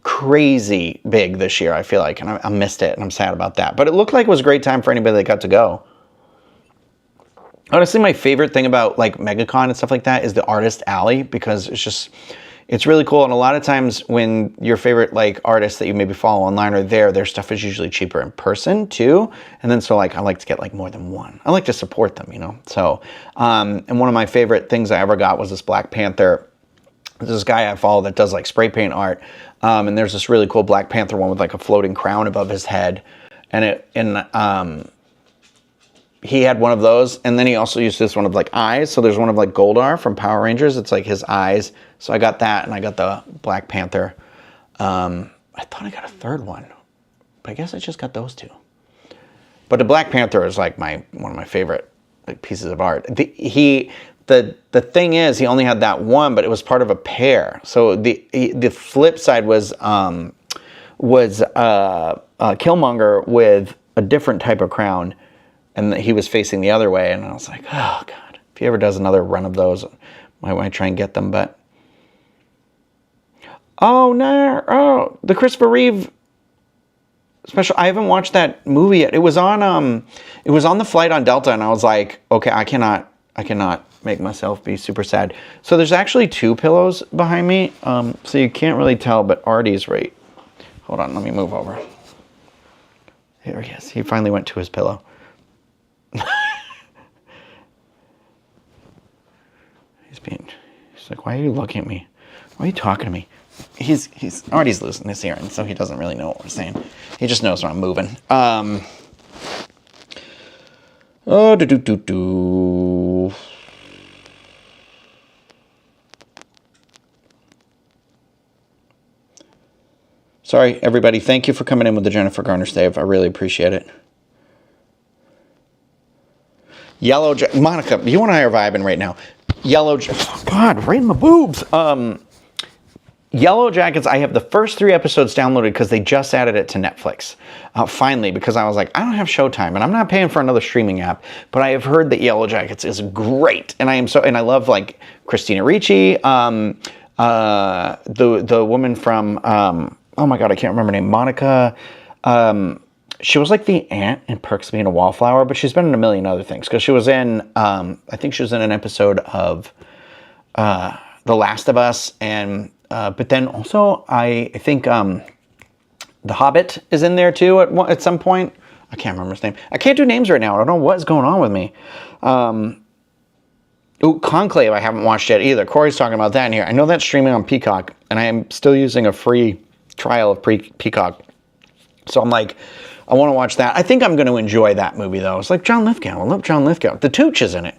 Speaker 1: crazy big this year, I feel like, and I missed it, and I'm sad about that. But it looked like it was a great time for anybody that got to go. Honestly, my favorite thing about like MegaCon and stuff like that is the Artist Alley, because it's really cool. And a lot of times when your favorite like artists that you maybe follow online are there, their stuff is usually cheaper in person too. And then so like I like to get like more than one. I like to support them, you know. So and one of my favorite things I ever got was this Black Panther. There's this guy I follow that does like spray paint art. And there's this really cool Black Panther one with like a floating crown above his head. And he had one of those. And then he also used this one of like eyes. So there's one of like Goldar from Power Rangers. It's like his eyes. So I got that, and I got the Black Panther. I thought I got a third one, but I guess I just got those two. But the Black Panther is like one of my favorite like pieces of art. the thing is, he only had that one, but it was part of a pair. So the flip side was Killmonger with a different type of crown, and he was facing the other way. And I was like, oh God, if he ever does another run of those, I might try and get them. But the Christopher Reeve special. I haven't watched that movie yet. It was on the flight on Delta, and I was like, okay, I cannot make myself be super sad. So there's actually 2 pillows behind me, so you can't really tell, but Artie's right. Hold on, let me move over. Here he is. He finally went to his pillow. He's like, why are you looking at me? Why are you talking to me? He's Artie's losing his hearing, so he doesn't really know what we're saying. He just knows when I'm moving. Sorry, everybody. Thank you for coming in with the Jennifer Garner stave. I really appreciate it. Yellow Monica, you and I are vibing right now. God, right in my boobs. Yellow Jackets, I have the first 3 episodes downloaded because they just added it to Netflix. Finally, because I was like, I don't have Showtime, and I'm not paying for another streaming app, but I have heard that Yellow Jackets is great, and I love like Christina Ricci, the woman from, oh my God, I can't remember her name, Monica. She was like the aunt in Perks of Being a Wallflower, but she's been in a million other things because she was in, I think she was in an episode of The Last of Us, and but then also I think The Hobbit is in there too at some point. I can't remember his name. I can't do names right now. I don't know what's going on with me. Conclave I haven't watched yet either. Corey's talking about that in here. I know that's streaming on Peacock, and I am still using a free trial of Peacock. So I'm like, I want to watch that. I think I'm going to enjoy that movie, though. It's like John Lithgow. I love John Lithgow. The Tooch is in it.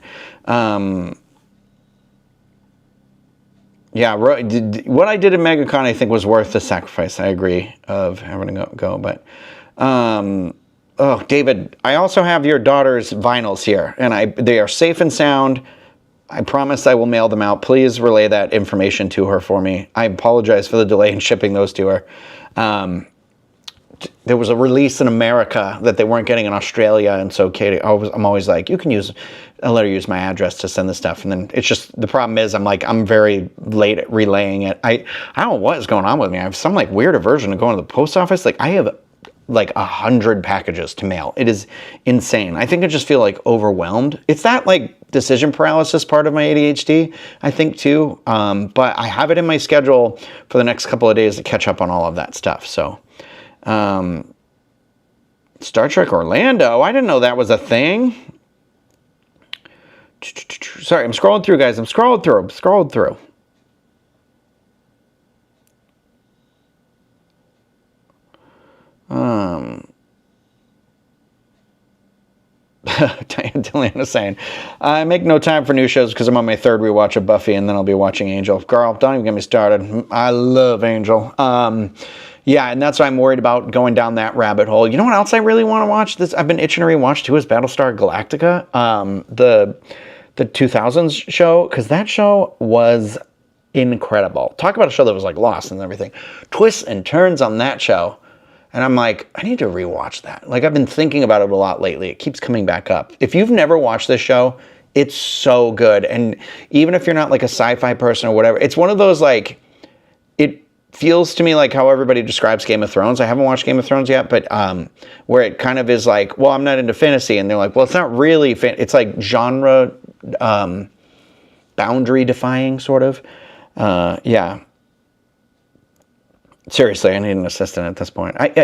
Speaker 1: Yeah, what I did at MegaCon, I think, was worth the sacrifice. I agree of having to go. But, David, I also have your daughter's vinyls here, and they are safe and sound. I promise I will mail them out. Please relay that information to her for me. I apologize for the delay in shipping those to her. There was a release in America that they weren't getting in Australia, and so Katie, I'm always like, you can let her use my address to send the stuff, and then it's just, the problem is, I'm very late at relaying it. I don't know what is going on with me. I have some like weird aversion to going to the post office. Like I have like 100 packages to mail. It is insane. I think I just feel like overwhelmed. It's that like decision paralysis part of my ADHD, I think too. But I have it in my schedule for the next couple of days to catch up on all of that stuff. So, Star Trek Orlando. I didn't know that was a thing. Sorry, I'm scrolling through, guys. I'm scrolling through. Diana saying, I make no time for new shows because I'm on my 3rd rewatch of Buffy, and then I'll be watching Angel. Girl, don't even get me started. I love Angel. Yeah, and that's why I'm worried about going down that rabbit hole. You know what else I really want to watch? This I've been itching to rewatch too is Battlestar Galactica, the 2000s show, because that show was incredible. Talk about a show that was like lost and everything. Twists and turns on that show. And I'm like, I need to rewatch that. Like, I've been thinking about it a lot lately. It keeps coming back up. If you've never watched this show, it's so good. And even if you're not like a sci-fi person or whatever, it's one of those like, it feels to me like how everybody describes Game of Thrones. I haven't watched Game of Thrones yet, but where it kind of is like, well, I'm not into fantasy. And they're like, well, it's not really, it's like genre boundary defying sort of. Yeah. Seriously, I need an assistant at this point. I'll be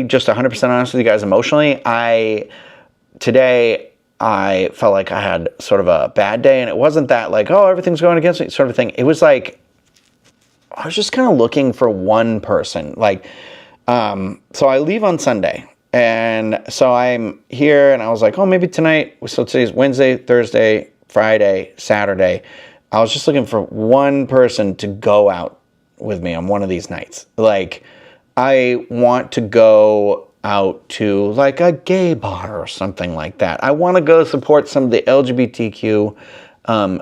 Speaker 1: just 100% honest with you guys emotionally. Today I felt like I had sort of a bad day, and it wasn't that like, oh, everything's going against me sort of thing. It was like, I was just kind of looking for one person. Like, so I leave on Sunday, and so I'm here, and I was like, oh, maybe tonight. So today's Wednesday, Thursday, Friday, Saturday. I was just looking for one person to go out with me on one of these nights. Like, I want to go out to like a gay bar or something like that. I want to go support some of the LGBTQ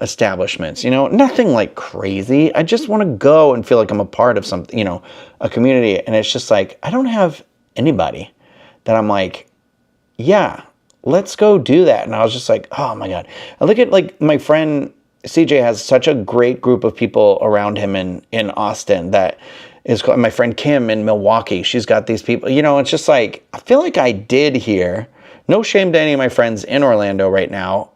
Speaker 1: establishments, you know, nothing like crazy. I just want to go and feel like I'm a part of something, you know, a community. And it's just like, I don't have anybody that I'm like, yeah, let's go do that. And I was just like, oh my God. I look at like my friend CJ has such a great group of people around him in Austin that is called, my friend Kim in Milwaukee. She's got these people, you know, it's just like, I feel like I did here. No shame to any of my friends in Orlando right now.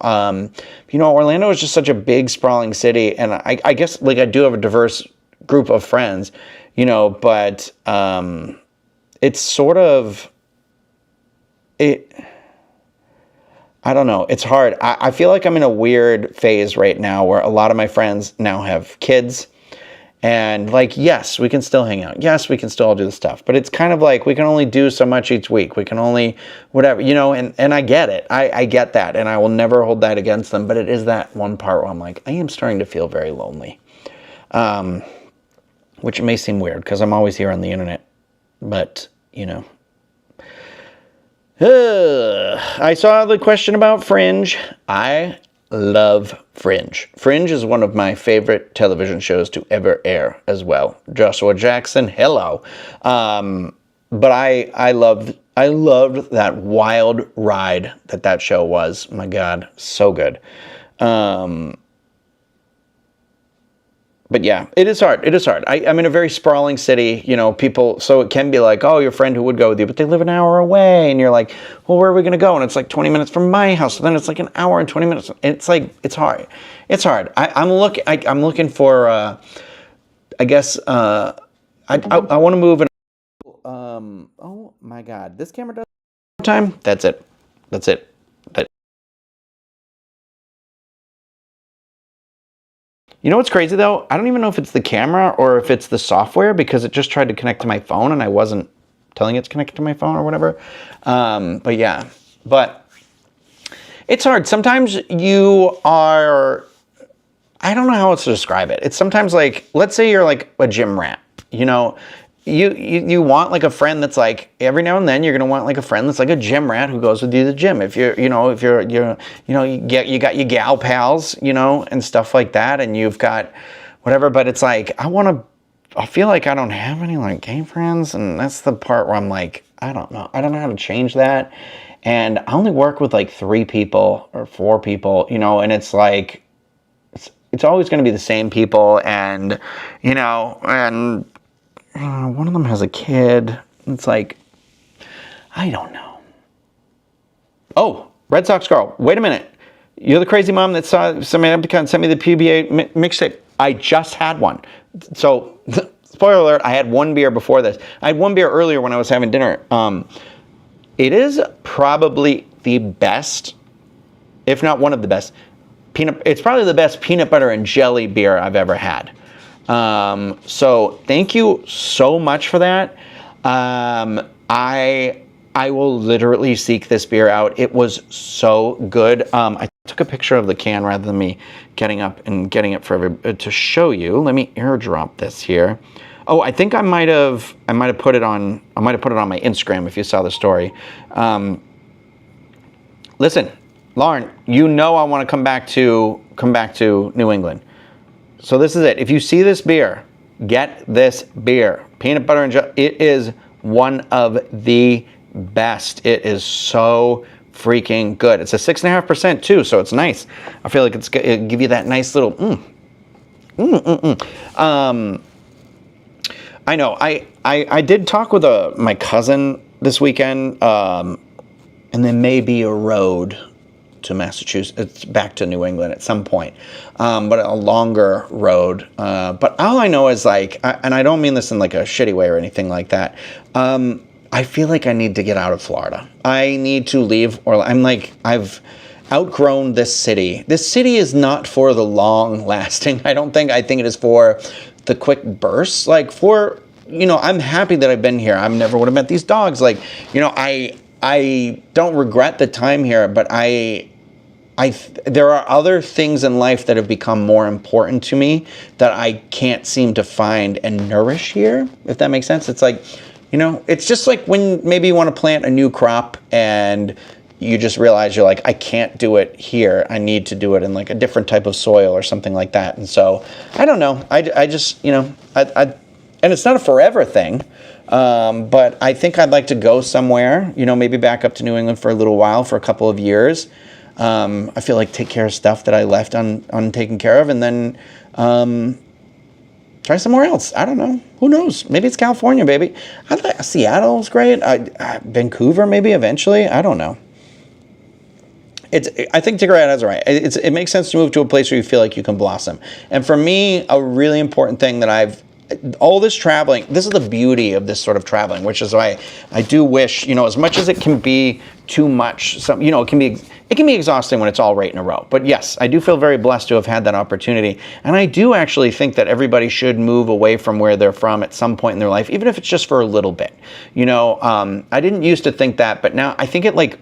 Speaker 1: You know, Orlando is just such a big, sprawling city. And I guess like I do have a diverse group of friends, you know, but it's sort of, I don't know. It's hard. I feel like I'm in a weird phase right now where a lot of my friends now have kids. And like, yes, we can still hang out. Yes, we can still all do the stuff. But it's kind of like we can only do so much each week. We can only whatever, you know, and I get it. I get that. And I will never hold that against them. But it is that one part where I'm like, I am starting to feel very lonely. Which may seem weird because I'm always here on the internet. But, you know. I saw the question about Fringe. I love Fringe. Fringe is one of my favorite television shows to ever air as well. Joshua Jackson, hello. But I loved that wild ride that show was. My God, so good. But yeah, it is hard. It is hard. I'm in a very sprawling city, you know, people, so it can be like, oh, your friend who would go with you, but they live an hour away. And you're like, well, where are we going to go? And it's like 20 minutes from my house. So then it's like an hour and 20 minutes. It's like, it's hard. It's hard. I'm looking for, I guess, I want to move. Oh my God, this camera does time. That's it. That's it. You know what's crazy though? I don't even know if it's the camera or if it's the software because it just tried to connect to my phone and I wasn't telling it to connect to my phone or whatever. But yeah, but it's hard. Sometimes you are, I don't know how else to describe it. It's sometimes like, let's say you're like a gym rat, you know, you want like a friend that's like, every now and then you're gonna want like a friend that's like a gym rat who goes with you to the gym. If you're, you know, you got your gal pals, you know, and stuff like that, and you've got whatever. But it's like I feel like I don't have any like gay friends, and that's the part where I'm like, I don't know how to change that. And I only work with like 3 people or 4 people, you know, and it's like it's always gonna be the same people, and you know, and one of them has a kid. It's like, I don't know. Oh, Red Sox girl. Wait a minute. You're the crazy mom that saw somebody sent me the PBA mixtape. I just had one. So, spoiler alert, I had 1 beer before this. I had 1 beer earlier when I was having dinner. It is probably the best, if not one of the best, it's probably the best peanut butter and jelly beer I've ever had. So thank you so much for that. I will literally seek this beer out. It was so good. I took a picture of the can rather than me getting up and getting it to show you. Let me airdrop this here. Oh, I think I might have put it on my Instagram if you saw the story. Listen, Lauren, you know I want to come back to New England. So this is it. If you see this beer, get this beer. Peanut butter and jelly. It is one of the best. It is so freaking good. It's a 6.5% too, so it's nice. I feel like it'll give you that nice little I know. I did talk with my cousin this weekend, and there may be a road to Massachusetts, back to New England at some point, but a longer road. But all I know is like, and I don't mean this in like a shitty way or anything like that. I feel like I need to get out of Florida. I need to leave, or I've outgrown this city. This city is not for the long lasting. I think it is for the quick bursts. Like you know, I'm happy that I've been here. I never would have met these dogs. Like, you know, I don't regret the time here, but there are other things in life that have become more important to me that I can't seem to find and nourish here, if that makes sense. It's like, You know, it's just like when maybe you want to plant a new crop and you just realize you're like, I can't do it here. I need to do it in like a different type of soil or something like that. And so, I don't know. I just, you know, and it's not a forever thing, but I think I'd like to go somewhere, you know, maybe back up to New England for a little while, for a couple of years. I feel like take care of stuff that I left untaken care of, and then try somewhere else. I don't know. Who knows? Maybe it's California, baby. Seattle's great. Vancouver, maybe eventually. I don't know. I think Tigger has it right. It makes sense to move to a place where you feel like you can blossom. And for me, a really important thing that all this traveling, this is the beauty of this sort of traveling, which is why I do wish, you know, as much as it can be too much, you know, it can be exhausting when it's all right in a row. But yes, I do feel very blessed to have had that opportunity. And I do actually think that everybody should move away from where they're from at some point in their life, even if it's just for a little bit. You know, I didn't used to think that, but now I think it like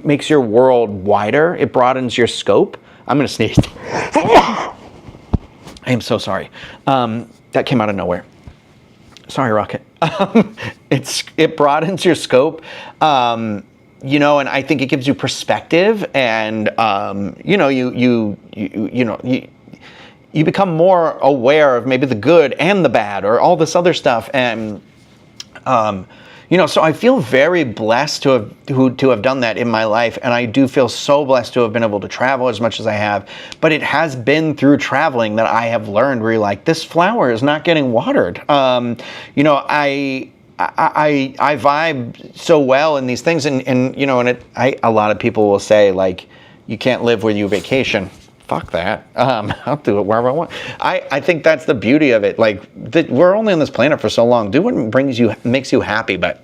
Speaker 1: makes your world wider. It broadens your scope. I'm going to sneeze. I am so sorry. That came out of nowhere. Sorry, Rocket. It broadens your scope, you know, and I think it gives you perspective, and you know, you become more aware of maybe the good and the bad, or all this other stuff, and you know, so I feel very blessed to have done that in my life, and I do feel so blessed to have been able to travel as much as I have. But it has been through traveling that I have learned where you're like, this flower is not getting watered. You know, I vibe so well in these things, and you know, and a lot of people will say like, you can't live where you vacation. Fuck that. I'll do it wherever I want. I think that's the beauty of it. Like, we're only on this planet for so long. Do what makes you happy. But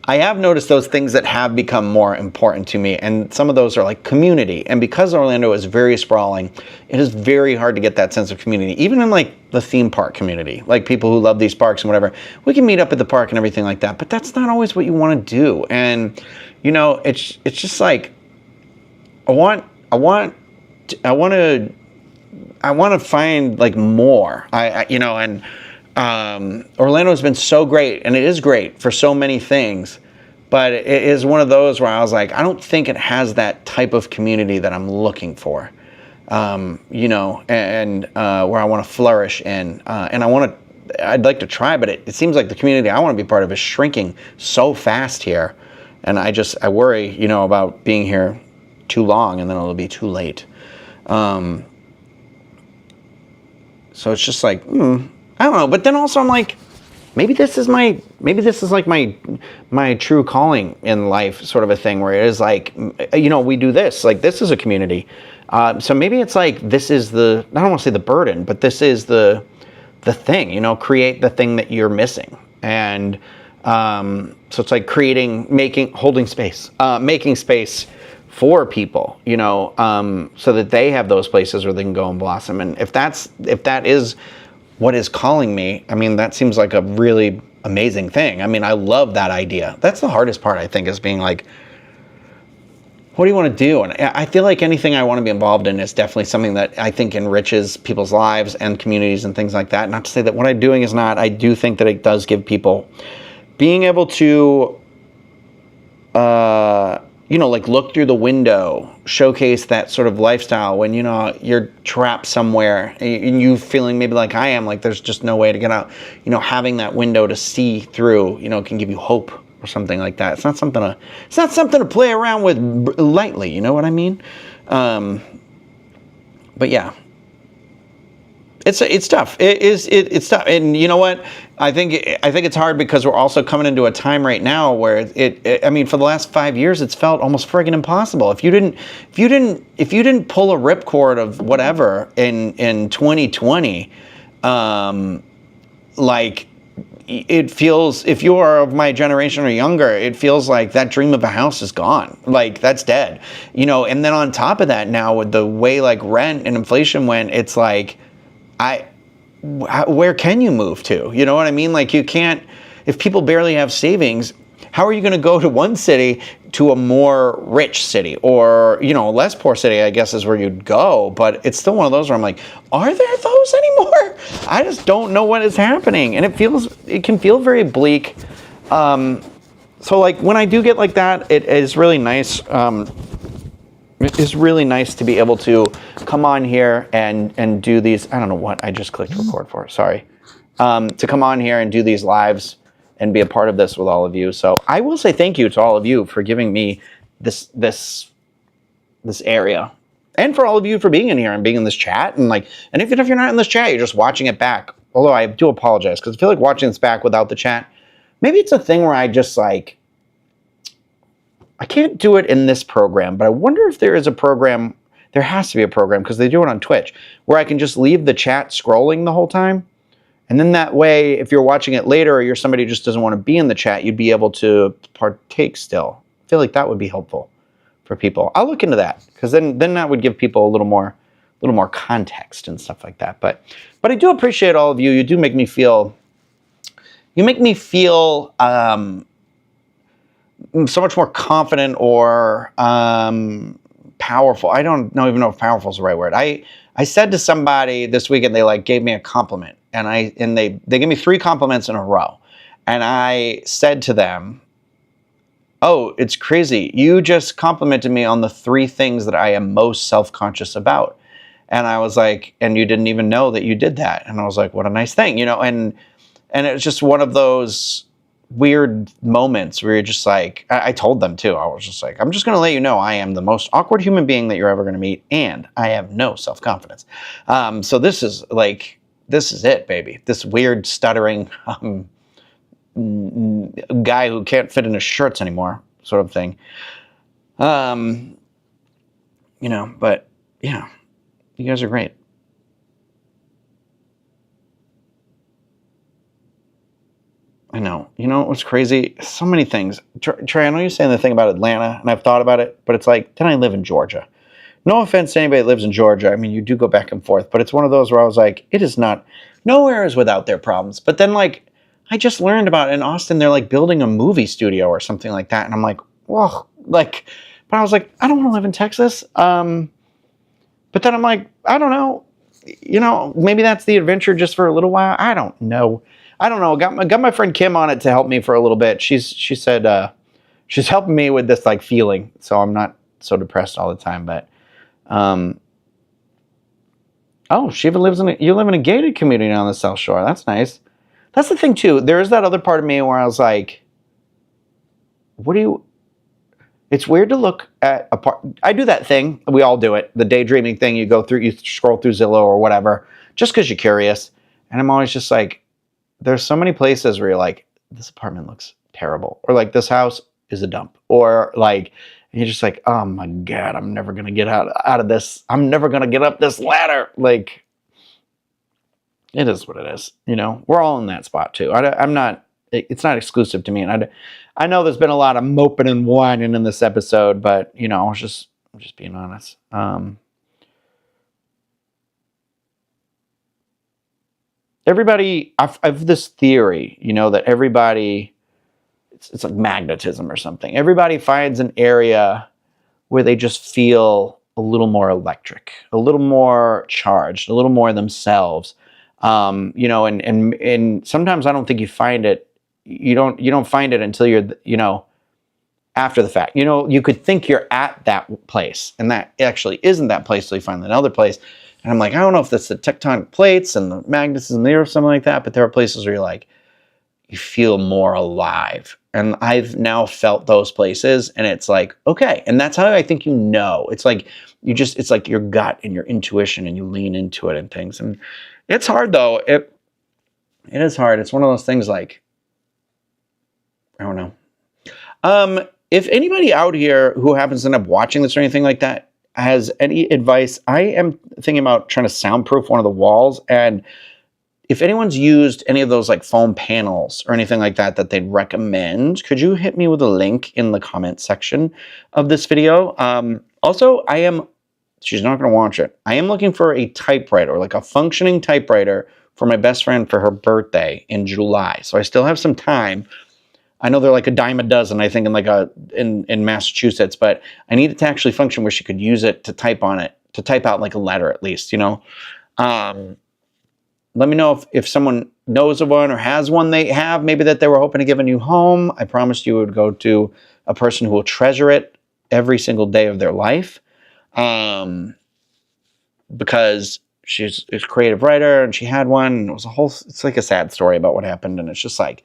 Speaker 1: I have noticed those things that have become more important to me, and some of those are like community. And because Orlando is very sprawling, it is very hard to get that sense of community, even in like the theme park community, like people who love these parks and whatever. We can meet up at the park and everything like that, but that's not always what you want to do. And you know, it's just like I want to find like more. You know, and Orlando has been so great, and it is great for so many things, but it is one of those where I was like, I don't think it has that type of community that I'm looking for, you know, and where I want to flourish in, and I'd like to try, but it seems like the community I want to be part of is shrinking so fast here, and I worry, you know, about being here too long and then it'll be too late. So it's just like, I don't know. But then also I'm like, maybe this is like my true calling in life, sort of a thing where it is like, you know, we do this, like this is a community. So maybe it's like, this is I don't want to say the burden, but this is the thing, you know, create the thing that you're missing. And, so it's like holding space, making space for people, you know, so that they have those places where they can go and blossom. And if that is what is calling me, I mean, that seems like a really amazing thing. I mean, I love that idea. That's the hardest part, I think, is being like, what do you want to do? And I feel like anything I want to be involved in is definitely something that I think enriches people's lives and communities and things like that. Not to say that what I'm doing is not. I do think that it does give people being able to, you know, like look through the window, showcase that sort of lifestyle when, you know, you're trapped somewhere and you feeling maybe like I am, like there's just no way to get out. You know, having that window to see through, you know, can give you hope or something like that. It's not something to play around with lightly. You know what I mean? But yeah. It's tough. It's tough, and you know what? I think it's hard because we're also coming into a time right now where I mean, for the last 5 years, it's felt almost friggin' impossible. If you didn't pull a ripcord of whatever in 2020, like it feels, if you are of my generation or younger, it feels like that dream of a house is gone. Like that's dead. You know, and then on top of that, now with the way like rent and inflation went, it's like, where can you move to? You know what I mean? Like you can't, if people barely have savings, How are you going to go to one city to a more rich city, or, you know, a less poor city, I guess is where you'd go. But it's still one of those where I'm like, are there those anymore? I just don't know what is happening. And it can feel very bleak. So like when I do get like that, it is really nice. It is really nice to be able to come on here and do these. I don't know what I just clicked record for. Sorry. To come on here and do these lives and be a part of this with all of you. So I will say thank you to all of you for giving me this area, and for all of you for being in here and being in this chat. And even if you're not in this chat, you're just watching it back. Although I do apologize, because I feel like watching this back without the chat, maybe it's a thing where I just like, I can't do it in this program, but I wonder if there is a program. There has to be a program, because they do it on Twitch, where I can just leave the chat scrolling the whole time. And then that way, if you're watching it later, or you're somebody who just doesn't want to be in the chat, you'd be able to partake still. I feel like that would be helpful for people. I'll look into that, because then that would give people a little more context and stuff like that. But I do appreciate all of you. You do make me feel. You make me feel so much more confident, or powerful. I don't even know if powerful is the right word. I said to somebody this weekend, they gave me a compliment, and they gave me 3 compliments in a row. And I said to them, "Oh, it's crazy. You just complimented me on the 3 things that I am most self-conscious about." And I was like, "And you didn't even know that you did that." And I was like, "What a nice thing," you know. And it was just one of those weird moments where you're just like, I told them too, I was just like, I'm just going to let you know I am the most awkward human being that you're ever going to meet, and I have no self-confidence. So this is it, baby. This weird stuttering guy who can't fit in his shirts anymore, sort of thing. You know, but yeah, you guys are great. I know. You know what's crazy? So many things. Trey, I know you're saying the thing about Atlanta, and I've thought about it, but it's like, then I live in Georgia. No offense to anybody that lives in Georgia. I mean, you do go back and forth, but it's one of those where I was like, it is not, nowhere is without their problems. But then, like, I just learned about in Austin, they're like building a movie studio or something like that. And I'm like, whoa, like, but I was like, I don't want to live in Texas. But then I'm like, I don't know. You know, maybe that's the adventure just for a little while. I don't know. Got my friend Kim on it to help me for a little bit. She said she's helping me with this like feeling, so I'm not so depressed all the time. But oh, she even you live in a gated community on the South Shore. That's nice. That's the thing too. There is that other part of me where I was like, it's weird to look at a part. I do that thing. We all do it. The daydreaming thing. You scroll through Zillow or whatever, just because you're curious. And I'm always just like, there's so many places where you're like, this apartment looks terrible, or like this house is a dump, or like, and you're just like, oh my God, I'm never going to get out of this. I'm never going to get up this ladder. Like, it is what it is. You know, we're all in that spot too. It's not exclusive to me. And I know there's been a lot of moping and whining in this episode, but you know, I'm just being honest. Everybody, I've this theory, you know, that everybody, it's like magnetism or something. Everybody finds an area where they just feel a little more electric, a little more charged, a little more themselves. You know, and sometimes I don't think you find it. You don't find it until you're, you know, after the fact. You know, you could think you're at that place, and that actually isn't that place till you find another place. And I'm like, I don't know if that's the tectonic plates and the magnetism there or something like that, but there are places where you're like, you feel more alive. And I've now felt those places, and it's like, okay. And that's how I think you know. It's like it's like your gut and your intuition, and you lean into it and things. And it's hard though. It is hard. It's one of those things like, I don't know. If anybody out here who happens to end up watching this or anything like that has any advice, I am thinking about trying to soundproof one of the walls. And if anyone's used any of those like foam panels or anything like that they'd recommend, could you hit me with a link in the comment section of this video? Also, she's not going to watch it. I am looking for a typewriter, like a functioning typewriter for my best friend for her birthday in July. So I still have some time. I know they're like a dime a dozen, I think, in Massachusetts, but I need it to actually function where she could use it to type on it, to type out like a letter at least, you know. Let me know if someone knows of one or has one they have, maybe that they were hoping to give a new home. I promised you it would go to a person who will treasure it every single day of their life. Because she's a creative writer and she had one, and it's like a sad story about what happened, and it's just like,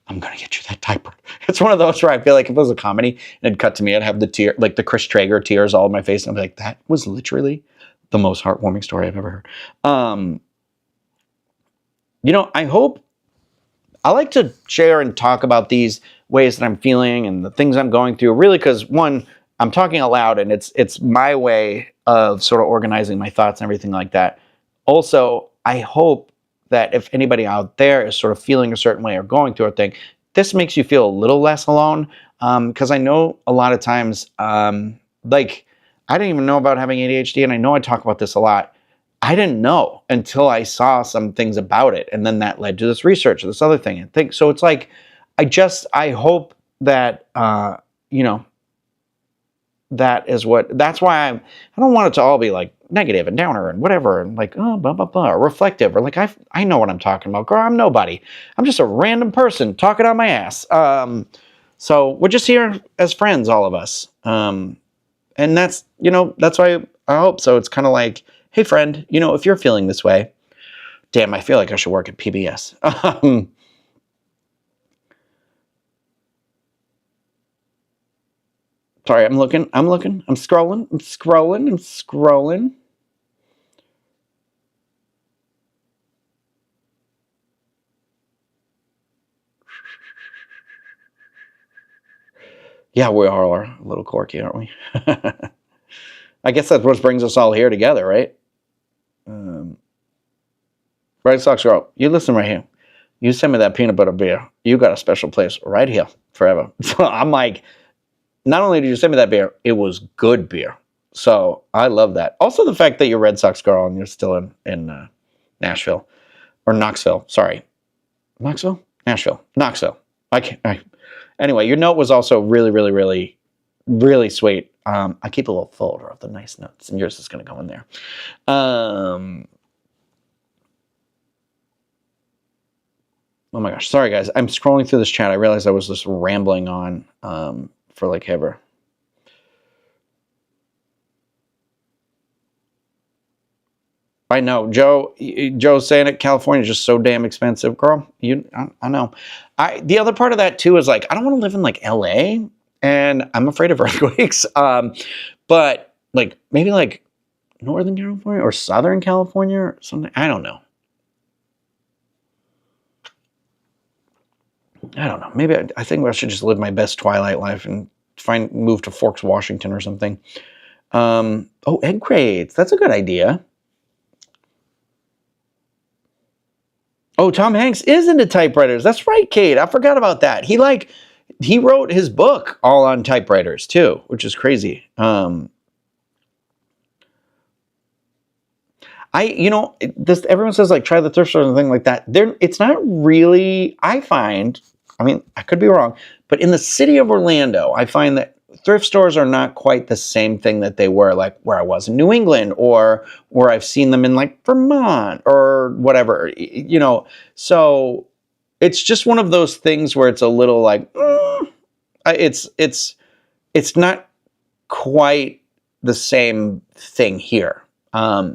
Speaker 1: I'm gonna get you that typewriter. It's one of those where I feel like if it was a comedy and it'd cut to me, I'd have the tear, like the Chris Traeger tears all over my face, and I'm like, that was literally the most heartwarming story I've ever heard. You know, I like to share and talk about these ways that I'm feeling and the things I'm going through, really, because one, I'm talking aloud, and it's my way of sort of organizing my thoughts and everything like that. Also, I hope that if anybody out there is sort of feeling a certain way or going through a thing, this makes you feel a little less alone. Because I know a lot of times, like, I didn't even know about having ADHD, and I know I talk about this a lot. I didn't know until I saw some things about it, and then that led to this research, this other thing. And think so. It's like I hope that you know, that's why I don't want it to all be like negative and downer and whatever, and like, oh, blah blah blah, or reflective, or like I know what I'm talking about, girl. I'm nobody. I'm just a random person talking on my ass. So we're just here as friends, all of us. And that's, you know, that's why I hope so. It's kind of like, hey, friend, you know, if you're feeling this way, damn, I feel like I should work at PBS. Sorry, I'm looking, I'm scrolling. Yeah, we all are a little quirky, aren't we? I guess that's what brings us all here together, right? Red Sox girl, you listen right here. You send me that peanut butter beer. You got a special place right here forever. So I'm like, not only did you send me that beer, it was good beer. So I love that. Also, the fact that you're a Red Sox girl and you're still in Nashville or Knoxville. Sorry, Knoxville, Nashville, Knoxville. Anyway, your note was also really, really, really, really sweet. I keep a little folder of the nice notes, and yours is going to go in there. Oh my gosh, sorry guys. I'm scrolling through this chat. I realized I was just rambling on for like ever. I know, Joe's saying it. California is just so damn expensive, girl. I know. The other part of that too is like, I don't want to live in like LA, and I'm afraid of earthquakes. But like maybe like Northern California or Southern California or something. I don't know. Maybe I think I should just live my best Twilight life and move to Forks, Washington or something. Oh, egg crates. That's a good idea. Oh, Tom Hanks is into typewriters. That's right, Kate. I forgot about that. He wrote his book all on typewriters too, which is crazy. Everyone says like try the thrift store and thing like that. It's not really, I find, I mean, I could be wrong, but in the city of Orlando, I find that thrift stores are not quite the same thing that they were like where I was in New England or where I've seen them in like Vermont or whatever, you know. So it's just one of those things where it's a little like, it's not quite the same thing here. I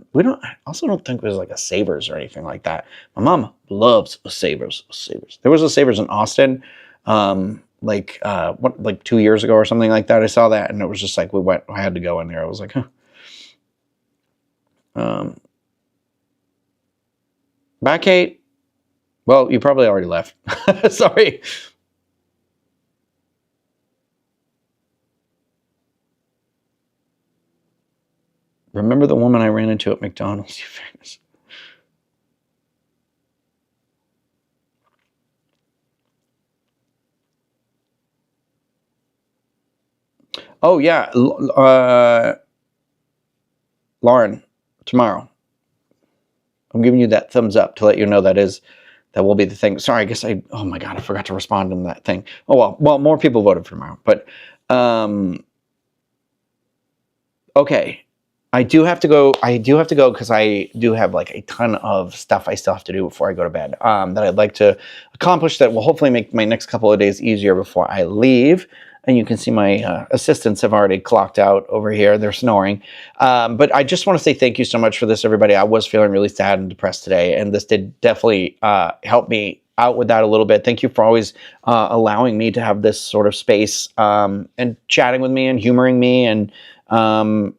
Speaker 1: also don't think there's like a Savers or anything like that. My mom loves a Savers. There was a Savers in Austin, like 2 years ago or something like that. I saw that and it was just like, I had to go in there. I was like, huh. Bye, Kate. Well, you probably already left. Sorry. Remember the woman I ran into at McDonald's? You famous. Oh, yeah. Lauren, tomorrow. I'm giving you that thumbs up to let you know that is that will be the thing. Sorry, I guess oh my God, I forgot to respond to that thing. Oh, well, more people voted for tomorrow. But, okay. I do have to go because I do have like a ton of stuff I still have to do before I go to bed that I'd like to accomplish that will hopefully make my next couple of days easier before I leave. And you can see my assistants have already clocked out over here. They're snoring. But I just want to say thank you so much for this, everybody. I was feeling really sad and depressed today, and this did definitely help me out with that a little bit. Thank you for always allowing me to have this sort of space and chatting with me and humoring me and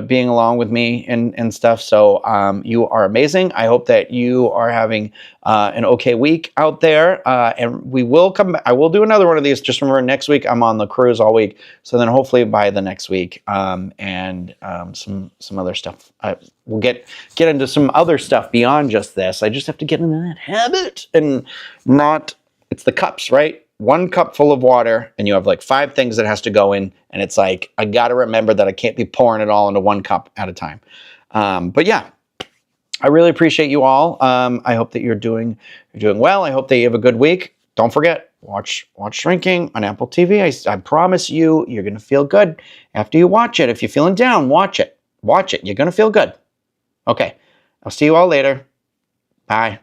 Speaker 1: being along with me and stuff. So you are amazing. I hope that you are having an okay week out there. And we will come back. I will do another one of these. Just remember, next week I'm on the cruise all week. So then hopefully by the next week and some other stuff. We'll get into some other stuff beyond just this. I just have to get into that habit and not. It's the cups, right? 1 cup full of water, and you have like 5 things that has to go in, and it's like, I got to remember that I can't be pouring it all into 1 cup at a time. But yeah, I really appreciate you all. I hope that you're doing well. I hope that you have a good week. Don't forget, watch Shrinking on Apple TV. I promise you're going to feel good after you watch it. If you're feeling down, watch it. Watch it. You're going to feel good. Okay. I'll see you all later. Bye.